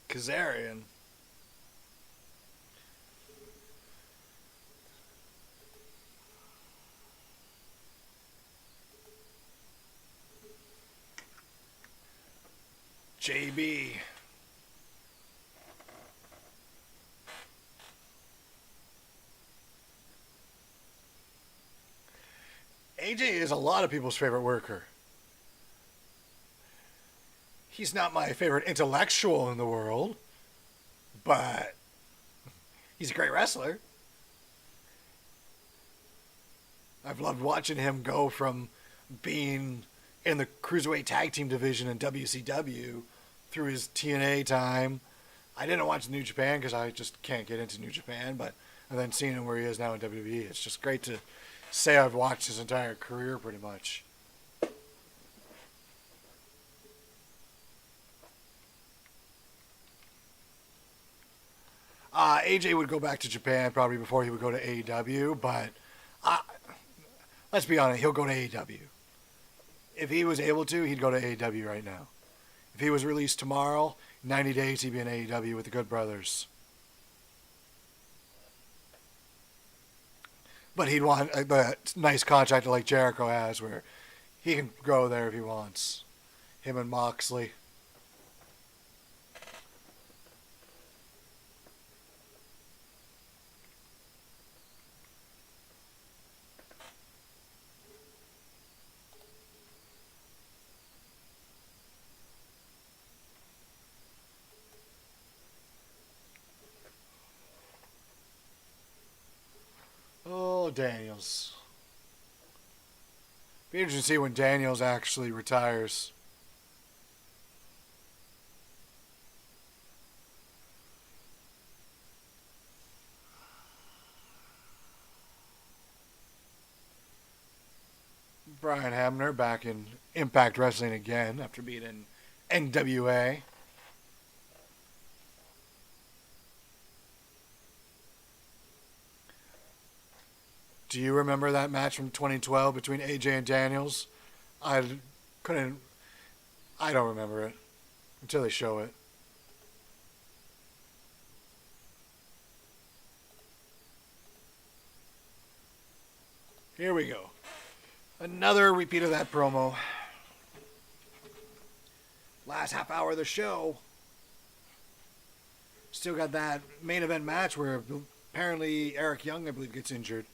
Kazarian. JB. AJ is a lot of people's favorite worker. He's not my favorite intellectual in the world, but he's a great wrestler. I've loved watching him go from being in the Cruiserweight Tag Team division in WCW through his TNA time. I didn't watch New Japan because I just can't get into New Japan, but and then seeing him where he is now in WWE, it's just great to say I've watched his entire career pretty much. AJ would go back to Japan probably before he would go to AEW, but let's be honest, he'll go to AEW. If he was able to, he'd go to AEW right now. If he was released tomorrow, 90 days he'd be in AEW with the Good Brothers. But he'd want a nice contract like Jericho has where he can go there if he wants. Him and Moxley. Oh, Daniels. Be interesting to see when Daniels actually retires. Brian Hebner back in Impact Wrestling again after being in NWA. Do you remember that match from 2012 between AJ and Daniels? I don't remember it until they show it. Here we go. Another repeat of that promo. Last half hour of the show. Still got that main event match where apparently Eric Young, I believe, gets injured.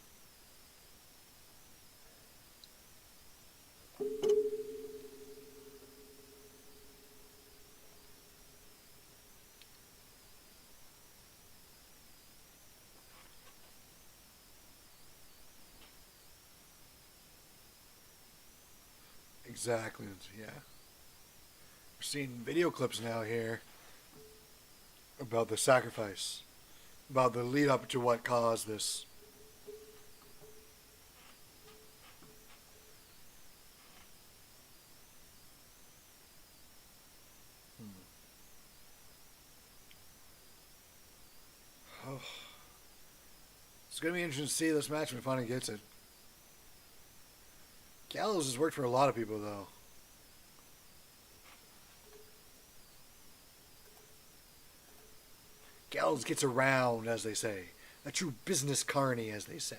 Exactly, yeah. We're seeing video clips now here about the sacrifice, about the lead up to what caused this. Oh. It's going to be interesting to see this match when it finally gets it. Gallows has worked for a lot of people, though. Gallows gets around, as they say. A true business carny, as they say.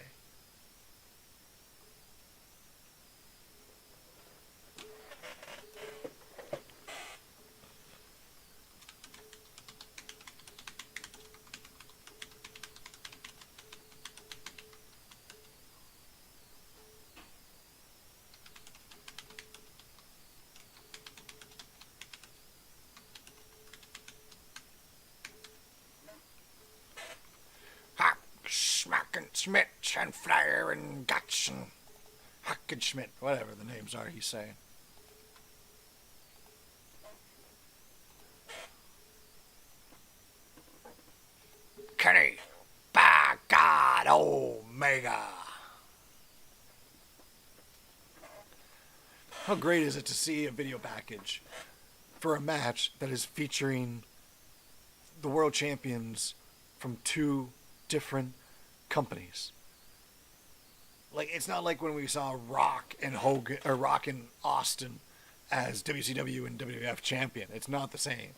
Schmidt and Flair and Gotch and Hackenschmidt, whatever the names are he's saying. Kenny, by God, Omega. How great is it to see a video package for a match that is featuring the world champions from two different companies? Like, it's not like when we saw Rock and Hogan or Rock and Austin as WCW and WWF champion. It's not the same.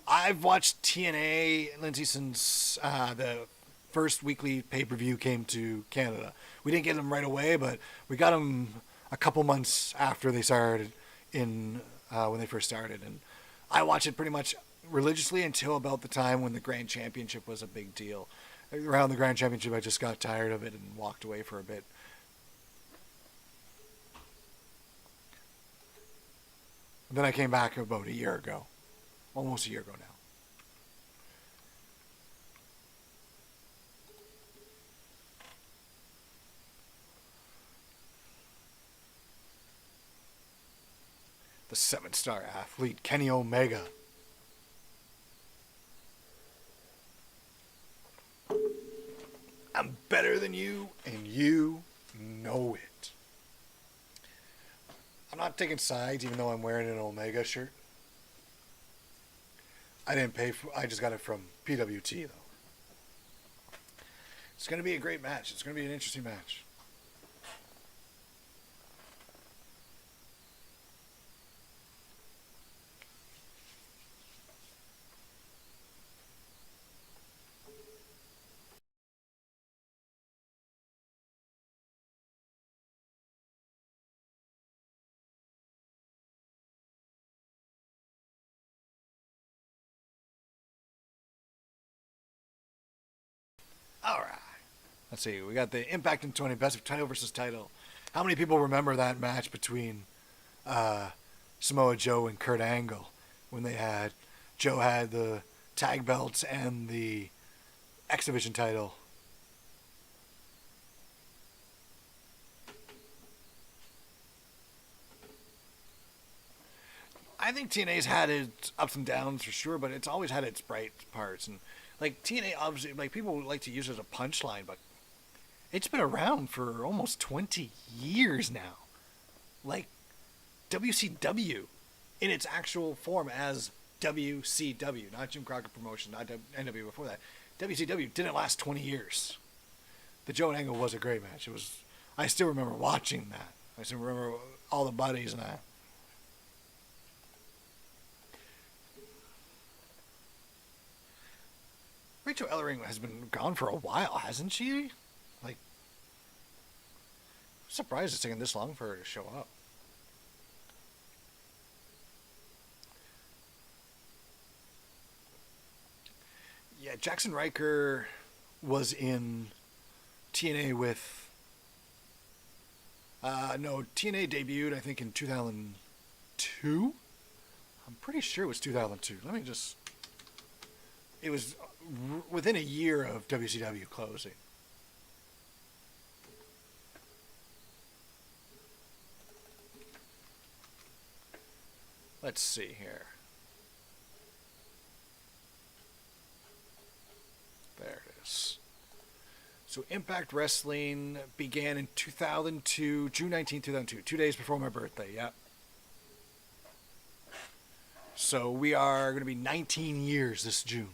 I've watched TNA, Lindsay, since the first weekly pay-per-view came to Canada. We didn't get them right away, but we got them a couple months after they started in when they first started. And I watched it pretty much religiously until about the time when the Grand Championship was a big deal. Around the Grand Championship, I just got tired of it and walked away for a bit. And then I came back about a year ago. Almost a year ago now. The 7-star athlete, Kenny Omega. I'm better than you, and you know it. I'm not taking sides, even though I'm wearing an Omega shirt. I didn't pay for. I just got it from PWT though. It's going to be a great match. It's going to be an interesting match. All right. Let's see. We got the Impact and Tony Best of title versus title. How many people remember that match between Samoa Joe and Kurt Angle when they had Joe had the tag belts and the X Division title? I think TNA's had its ups and downs for sure, but it's always had its bright parts. And like TNA, obviously, like people like to use it as a punchline, but it's been around for almost 20 years now. Like WCW, in its actual form as WCW, not Jim Crockett Promotion, not NW before that. WCW didn't last 20 years. The Joe and Angle was a great match. It was. I still remember watching that. I still remember all the buddies and that. Rachel Ellering has been gone for a while, hasn't she? Like, I'm surprised it's taken this long for her to show up. Yeah, Jackson Riker was in TNA with... no, TNA debuted, I think, in 2002? I'm pretty sure it was 2002. Let me just... It was within a year of WCW closing. Let's see here. There it is. So Impact Wrestling began in 2002, June 19, 2002, 2 days before my birthday, yeah. So we are going to be 19 years this June.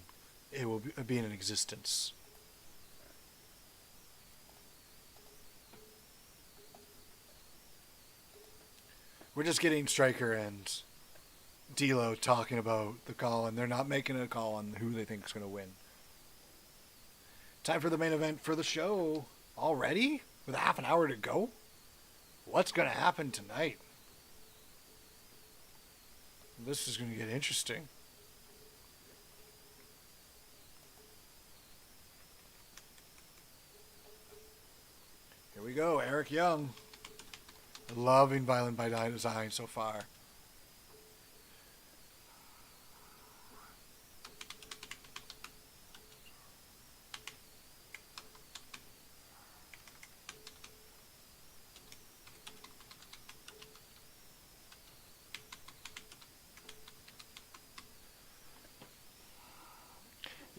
It will be in existence. We're just getting Stryker and D'Lo talking about the call, and they're not making a call on who they think is going to win. Time for the main event for the show already? With a half an hour to go? What's going to happen tonight? This is going to get interesting. Here we go, Eric Young. Loving Violent by Design so far.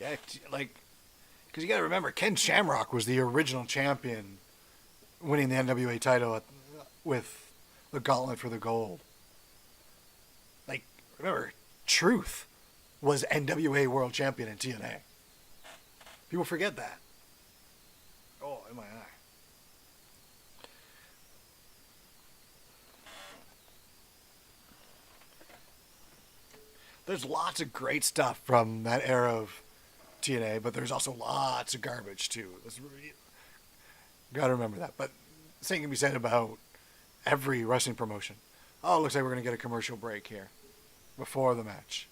Yeah, like, because you got to remember, Ken Shamrock was the original champion, winning the NWA title with the Gauntlet for the Gold. Like, remember, Truth was NWA World Champion in TNA. People forget that. Oh, in my eye. There's lots of great stuff from that era of TNA, but there's also lots of garbage too. Gotta remember that. But the same can be said about every wrestling promotion. Oh, it looks like we're gonna get a commercial break here before the match.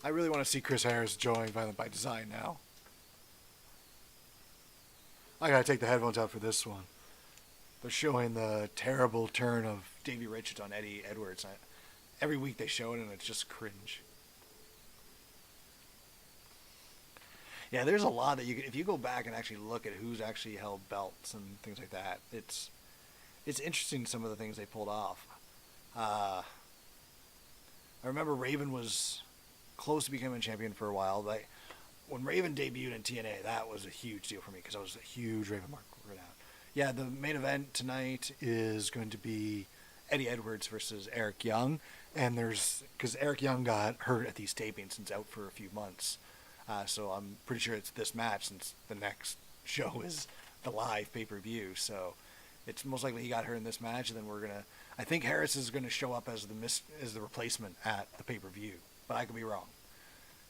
I really want to see Chris Harris join Violent by Design now. I gotta take the headphones out for this one. They're showing the terrible turn of Davey Richards on Eddie Edwards. Every week they show it and it's just cringe. Yeah, there's a lot that if you go back and actually look at who's actually held belts and things like that, it's interesting some of the things they pulled off. I remember Raven was close to becoming champion for a while. When Raven debuted in TNA, that was a huge deal for me because I was a huge Raven mark right now. Yeah, the main event tonight is going to be Eddie Edwards versus Eric Young, and because Eric Young got hurt at these tapings and is out for a few months, so I'm pretty sure it's this match since the next show is the live pay-per-view. So it's most likely he got hurt in this match, and then I think Harris is gonna show up as the replacement at the pay-per-view, but I could be wrong.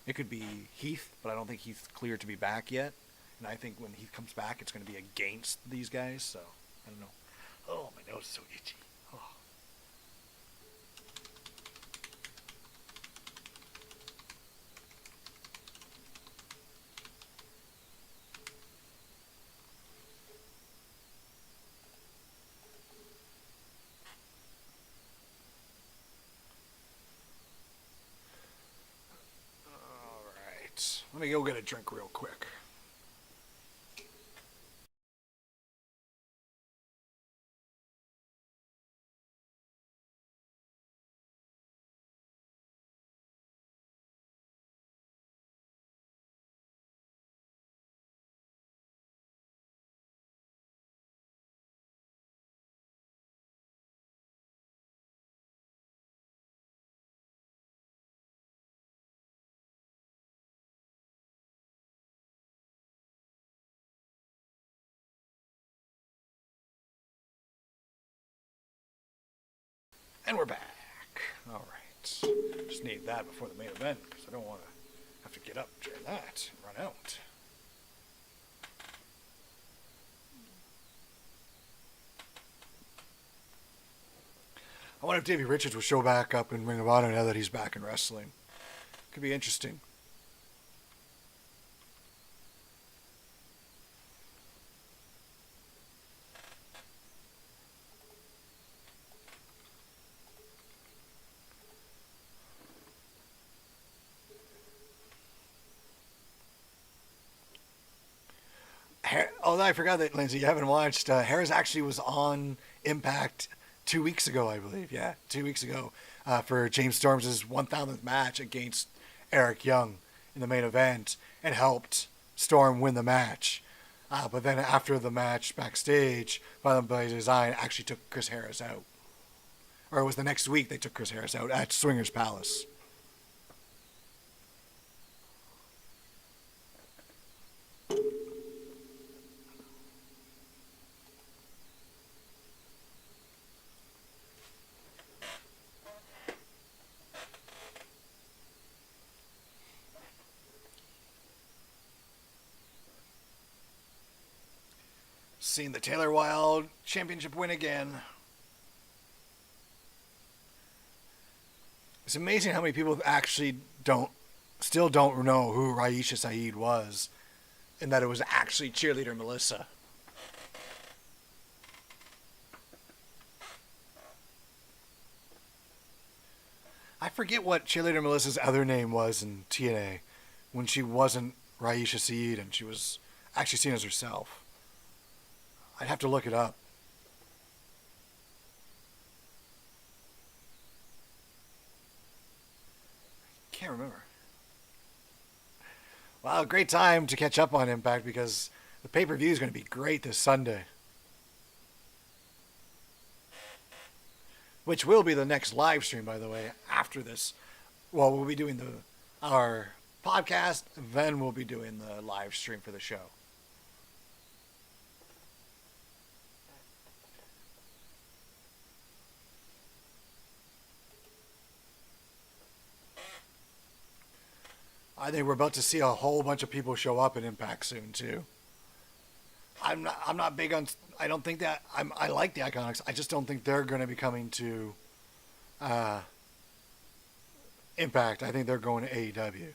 It could be Heath, but I don't think Heath's cleared to be back yet. And I think when Heath comes back, it's going to be against these guys. So, I don't know. Oh, my nose is so itchy. Oh. All right. Let me go get a drink real quick. And we're back. All right. Just need that before the main event because I don't want to have to get up during that and run out. I wonder if Davey Richards will show back up in Ring of Honor now that he's back in wrestling. Could be interesting. Oh, I forgot that, Lindsay. You haven't watched. Harris actually was on Impact 2 weeks ago, I believe. Yeah, 2 weeks ago for James Storm's 1,000th match against Eric Young in the main event and helped Storm win the match. But then after the match backstage, Violent by Design actually took Chris Harris out. Or it was the next week they took Chris Harris out at Swingers Palace. Seeing the Taylor Wilde Championship win again. It's amazing how many people actually still don't know who Raisha Saeed was, and that it was actually cheerleader Melissa. I forget what cheerleader Melissa's other name was in TNA when she wasn't Raisha Saeed and she was actually seen as herself. I'd have to look it up. can't remember. Wow, great time to catch up on Impact because the pay-per-view is going to be great this Sunday. Which will be the next live stream, by the way, after this. Well, we'll be doing our podcast, then we'll be doing the live stream for the show. I think we're about to see a whole bunch of people show up at Impact soon too. I'm not big on. I don't think that I like the Iconics. I just don't think they're going to be coming to Impact. I think they're going to AEW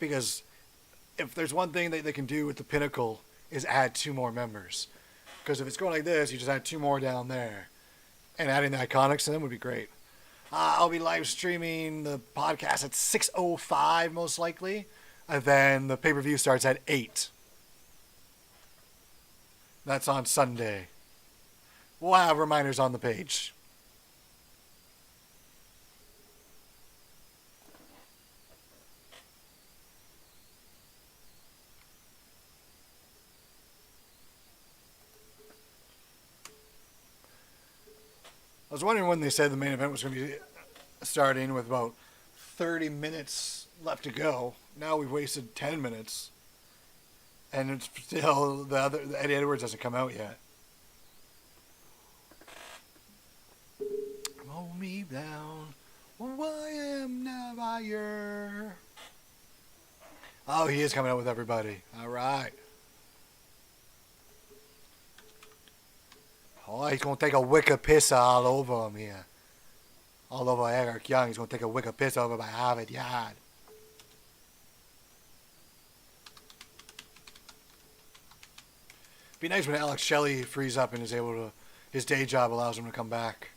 because if there's one thing that they can do with the Pinnacle is add 2 more members. Because if it's going like this, you just add 2 more down there, and adding the Iconics to them would be great. I'll be live streaming the podcast at 6:05 most likely. And then the pay-per-view starts at 8. That's on Sunday. We'll have reminders on the page. I was wondering when they said the main event was going to be starting with about 30 minutes left to go. Now we've wasted 10 minutes. And it's still, the Eddie Edwards hasn't come out yet. Hold me down. I am never here. Oh, he is coming out with everybody. All right. Oh, he's going to take a wicked piss all over him here. All over Eric Young. He's going to take a wicked piss over by Harvard Yard. Be nice when Alex Shelley frees up and is able to, his day job allows him to come back.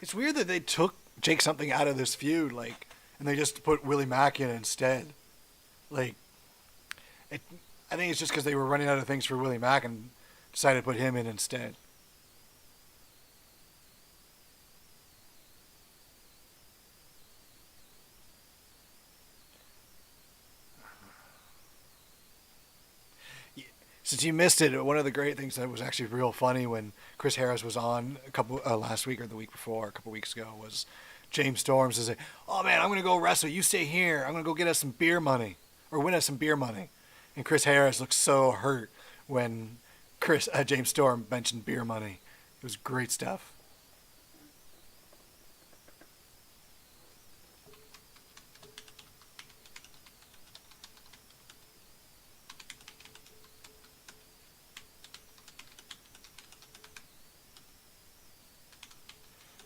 It's weird that they took Jake something out of this feud, like, and they just put Willie Mack in instead. Like, I think it's just because they were running out of things for Willie Mack and decided to put him in instead. Since you missed it, one of the great things that was actually real funny when Chris Harris was on a couple last week or the week before, a couple weeks ago, was James Storm says, "Oh man, I'm gonna go wrestle. You stay here. I'm gonna go get us some beer money or win us some beer money." And Chris Harris looked so hurt when James Storm mentioned beer money. It was great stuff.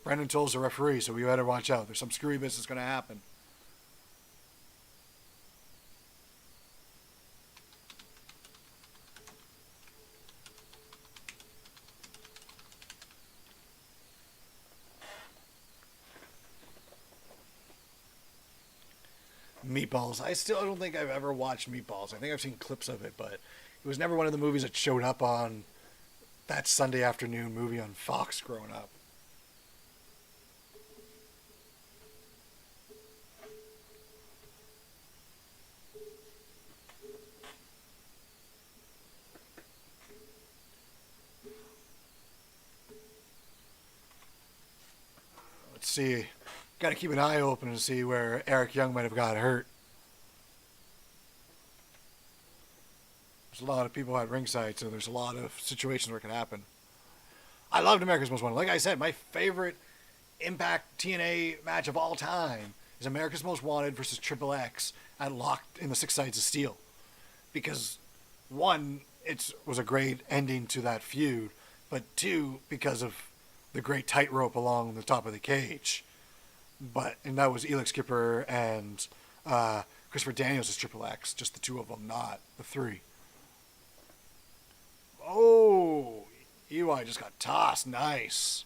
Brendan Toll's the referee, so we better watch out. There's some screwy business going to happen. Meatballs. I don't think I've ever watched Meatballs. I think I've seen clips of it, but it was never one of the movies that showed up on that Sunday afternoon movie on Fox growing up. Let's see. Got to keep an eye open to see where Eric Young might have got hurt. There's a lot of people at ringside, so there's a lot of situations where it can happen. I loved America's Most Wanted. Like I said, my favorite Impact TNA match of all time is America's Most Wanted versus Triple X at Locked in the Six Sides of Steel. Because, one, it was a great ending to that feud, but two, because of the great tightrope along the top of the cage. And that was Elix Skipper and Christopher Daniels as Triple X, just the two of them, not the three. Oh, EY just got tossed. Nice.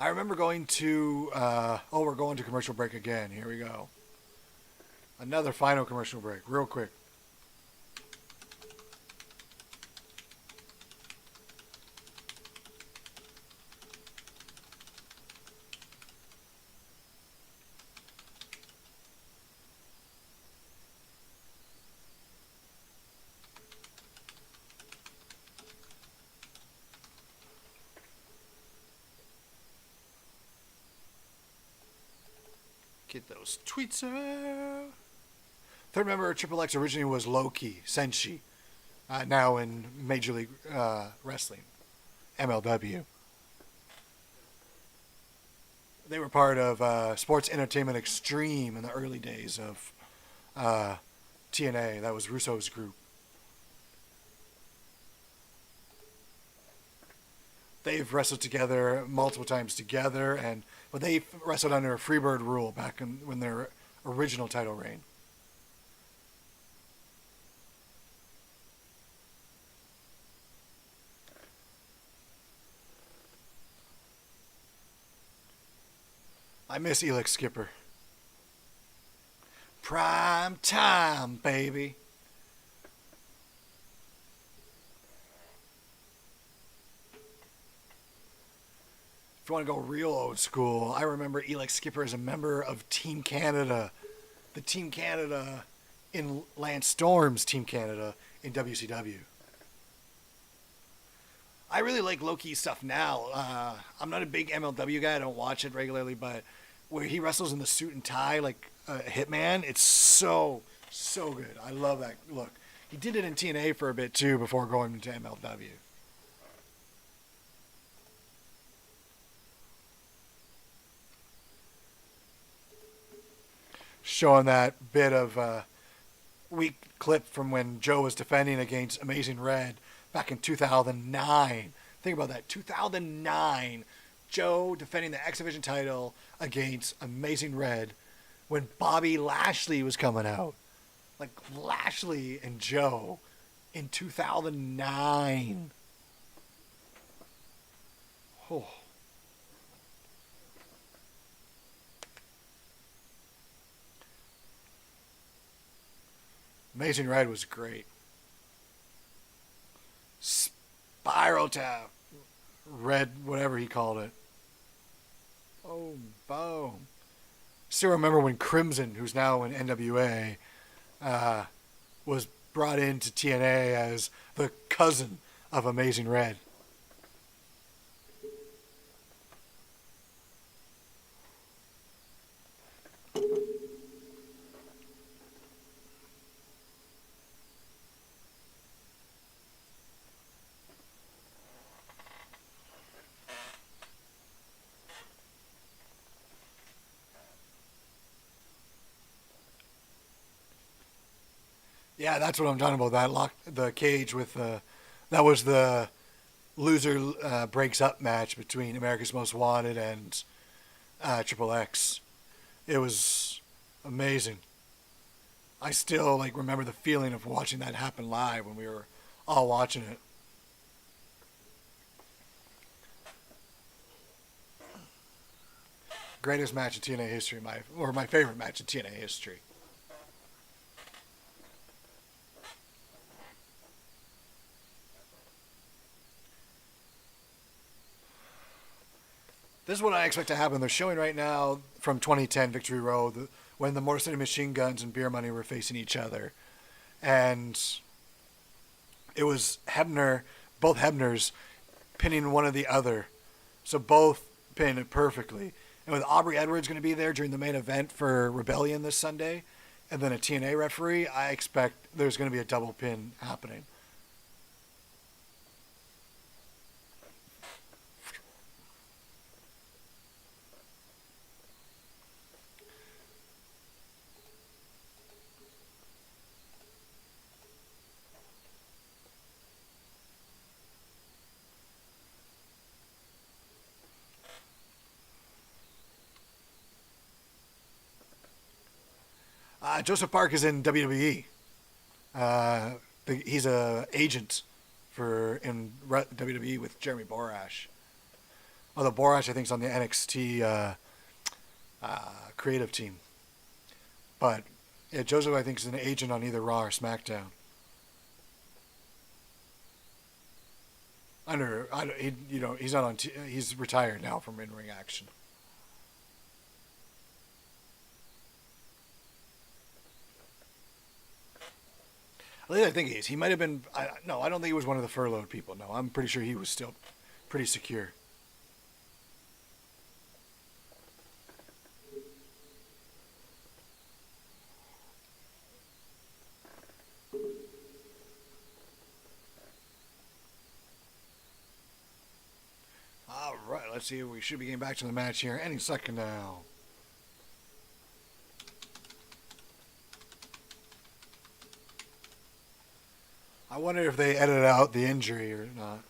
I remember going to, we're going to commercial break again. Here we go. Another final commercial break, real quick. Get those tweets out. Third member of Triple X originally was Loki Senshi, now in Major League Wrestling, MLW. They were part of Sports Entertainment Extreme in the early days of TNA. That was Russo's group. They've wrestled together multiple times together, but they wrestled under a Freebird rule back when their original title reign. I miss Elix Skipper. Prime time, baby. If you want to go real old school, I remember Elix Skipper as a member of Team Canada. The Team Canada in Lance Storm's Team Canada in WCW. I really like Loki stuff now. I'm not a big MLW guy. I don't watch it regularly, but where he wrestles in the suit and tie like Hitman, it's so good. I love that look. He did it in TNA for a bit too before going into MLW. Showing that bit of weak clip from when Joe was defending against Amazing Red back in 2009. Think about that. 2009, Joe defending the X Division title against Amazing Red when Bobby Lashley was coming out. Like Lashley and Joe in 2009. Oh. Amazing Red was great. Spiral Tap. Red, whatever he called it. Oh, boom. Still remember when Crimson, who's now in NWA, was brought into TNA as the cousin of Amazing Red. Yeah, that's what I'm talking about. The cage with that was the loser breaks up match between America's Most Wanted and Triple X. It was amazing. I still remember the feeling of watching that happen live when we were all watching it. Greatest match in TNA history, my favorite match in TNA history. This is what I expect to happen. They're showing right now from 2010 Victory Road when the Motor City Machine Guns and Beer Money were facing each other. And it was both Hebners pinning one or the other. So both pinned it perfectly. And with Aubrey Edwards going to be there during the main event for Rebellion this Sunday, and then a TNA referee, I expect there's going to be a double pin happening. Joseph Park is in WWE. He's a agent in WWE with Jeremy Borash. Although Borash, I think, is on the NXT creative team. But yeah, Joseph, I think, is an agent on either Raw or SmackDown. He's not on. He's retired now from in-ring action. At least I think he is. He might have been. No, I don't think he was one of the furloughed people. No, I'm pretty sure he was still pretty secure. All right, let's see. We should be getting back to the match here any second now. I wonder if they edited out the injury or not.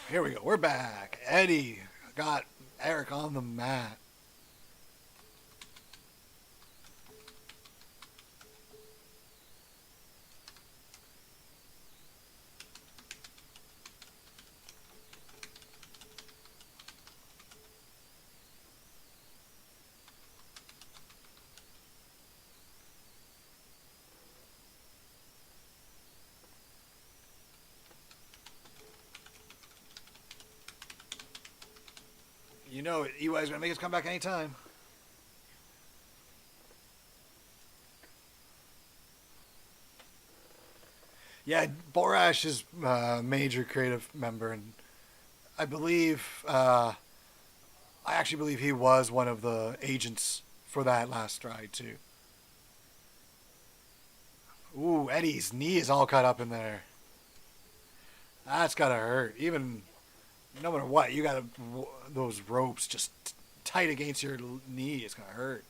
Here we go. We're back. Eddie got Eric on the mat. You know, EY's gonna make us come back anytime. Yeah, Borash is a major creative member, and I believe, I actually believe he was one of the agents for that last ride too. Ooh, Eddie's knee is all cut up in there. That's gotta hurt. Even no matter what, you got those ropes just tight against your knee. It's gonna hurt.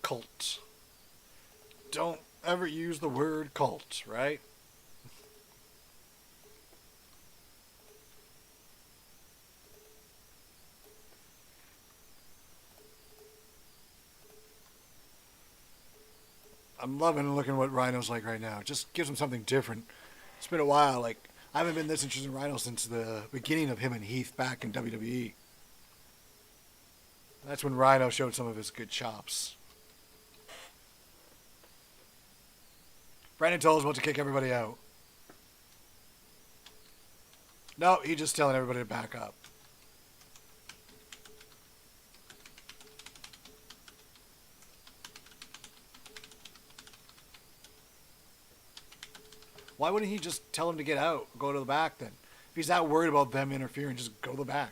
Cult. Don't ever use the word cult, right? I'm loving looking at what Rhino's like right now. It just gives him something different. It's been a while. Like I haven't been this interested in Rhino since the beginning of him and Heath back in WWE. That's when Rhino showed some of his good chops. Brandon told us what to kick everybody out. No, he's just telling everybody to back up. Why wouldn't he just tell him to get out, go to the back then? If he's that worried about them interfering, just go to the back.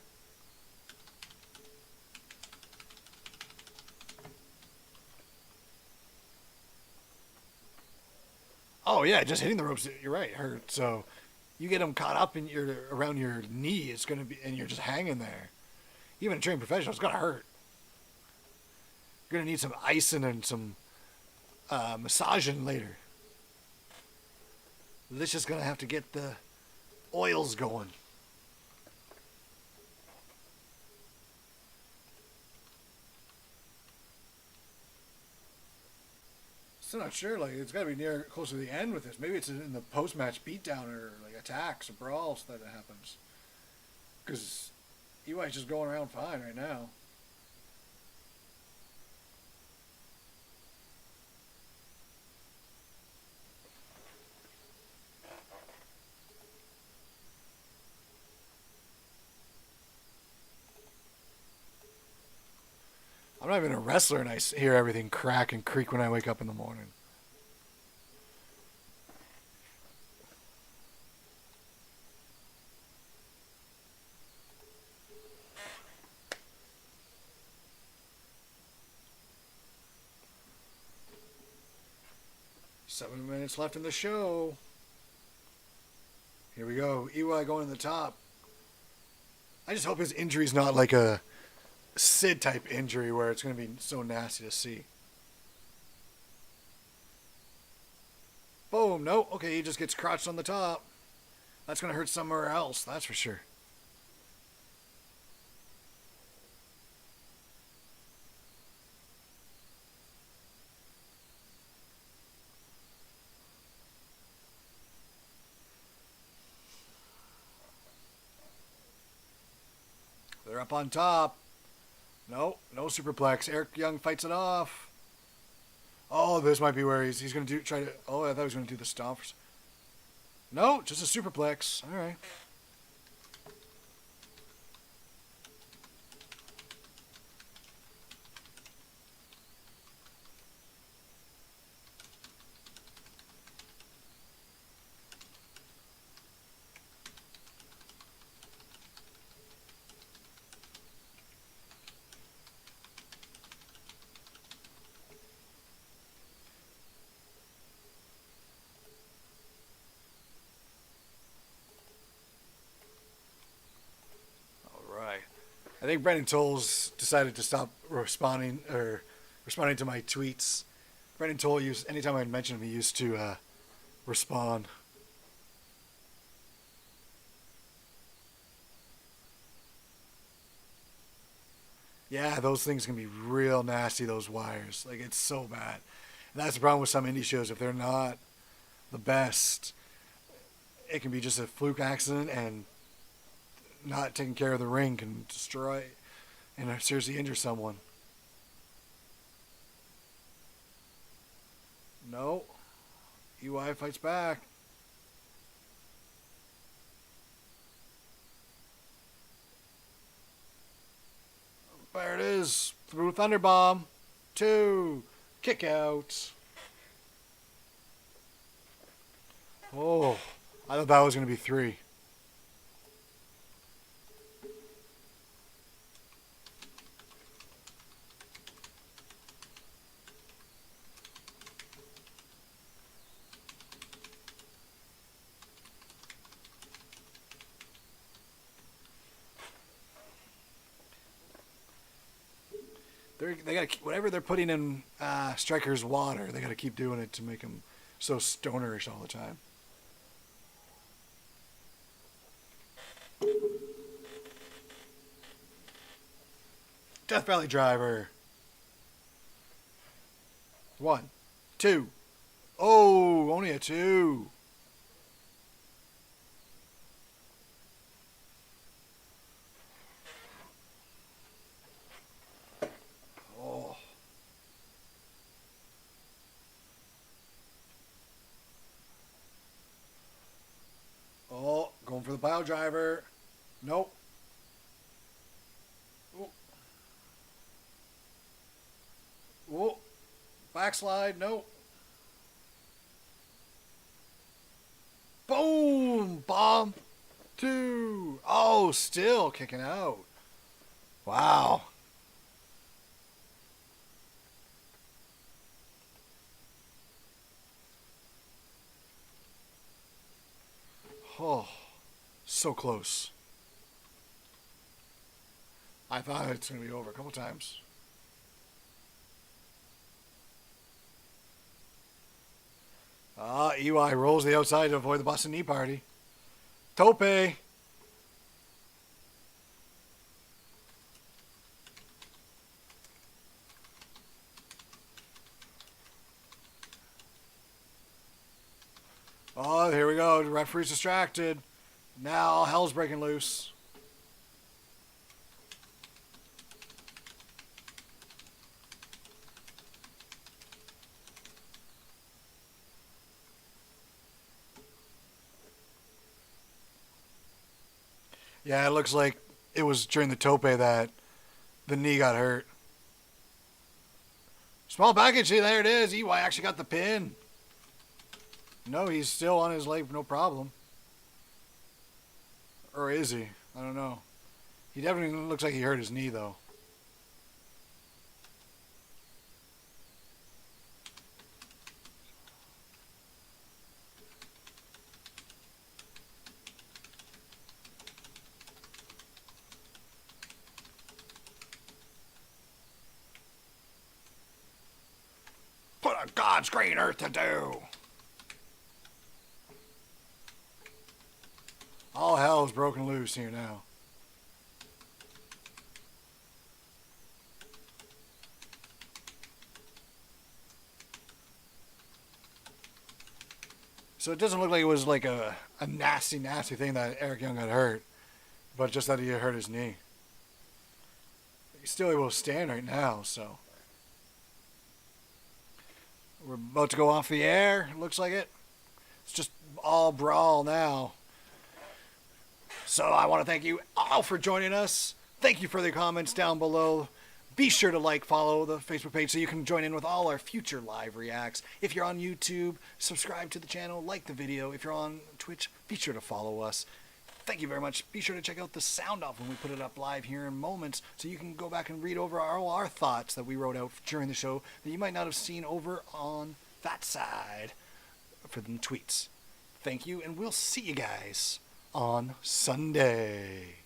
Oh yeah, just hitting the ropes. You're right, hurt. So you get them caught up in your around your knee. It's gonna be, and you're just hanging there. Even a trained professional, it's gonna hurt. You're gonna need some icing and some massaging later. This is gonna have to get the oils going. Still not sure. Like it's got to be near close to the end with this. Maybe it's in the post-match beatdown or like attacks or brawls that it happens. Because EY's just going around fine right now. I'm not even a wrestler, and I hear everything crack and creak when I wake up in the morning. Seven minutes left in the show. Here we go. EY going to the top. I just hope his injury's not like a Sid type injury where it's going to be so nasty to see. Boom. No. Okay, he just gets crotched on the top. That's going to hurt somewhere else. That's for sure. They're up on top. No superplex. Eric Young fights it off. Oh, this might be where he's going to try to. Oh, I thought he was going to do the stomps. No, just a superplex. All right. I think Brendan Tolles decided to stop responding to my tweets. Brendan Toll anytime I'd mention him, he used to respond. Yeah, those things can be real nasty, those wires. Like, it's so bad. And that's the problem with some indie shows. If they're not the best, it can be just a fluke accident, and not taking care of the ring can destroy and seriously injure someone. No. EY fights back. There it is. Through Thunderbomb. 2. Kick out. Oh, I thought that was going to be 3. They got whatever they're putting in Striker's water. They got to keep doing it to make him so stonerish all the time. Death Valley Driver. 1, 2. Oh, only a 2. Going for the pile driver. Nope. Ooh. Ooh. Backslide. Nope. Boom. Bomb. 2. Oh, still kicking out. Wow. Oh. So close. I thought it's going to be over a couple times. EY rolls the outside to avoid the Boston Knee Party. Tope. Oh, here we go. The referee's distracted. Now hell's breaking loose. Yeah, it looks like it was during the tope that the knee got hurt. Small package. See, there it is. EY actually got the pin. No, he's still on his leg, no problem. Or is he? I don't know. He definitely looks like he hurt his knee, though. What on God's green earth to do? All hell's broken loose here now. So it doesn't look like it was like a nasty, nasty thing that Eric Young got hurt, but just that he hurt his knee. He's still able to stand right now, so. We're about to go off the air, looks like it. It's just all brawl now. So I want to thank you all for joining us. Thank you for the comments down below. Be sure to like, follow the Facebook page so you can join in with all our future live reacts. If you're on YouTube, subscribe to the channel, like the video. If you're on Twitch, be sure to follow us. Thank you very much. Be sure to check out the sound off when we put it up live here in moments so you can go back and read over all our thoughts that we wrote out during the show that you might not have seen over on that side for the tweets. Thank you, and we'll see you guys on Sunday.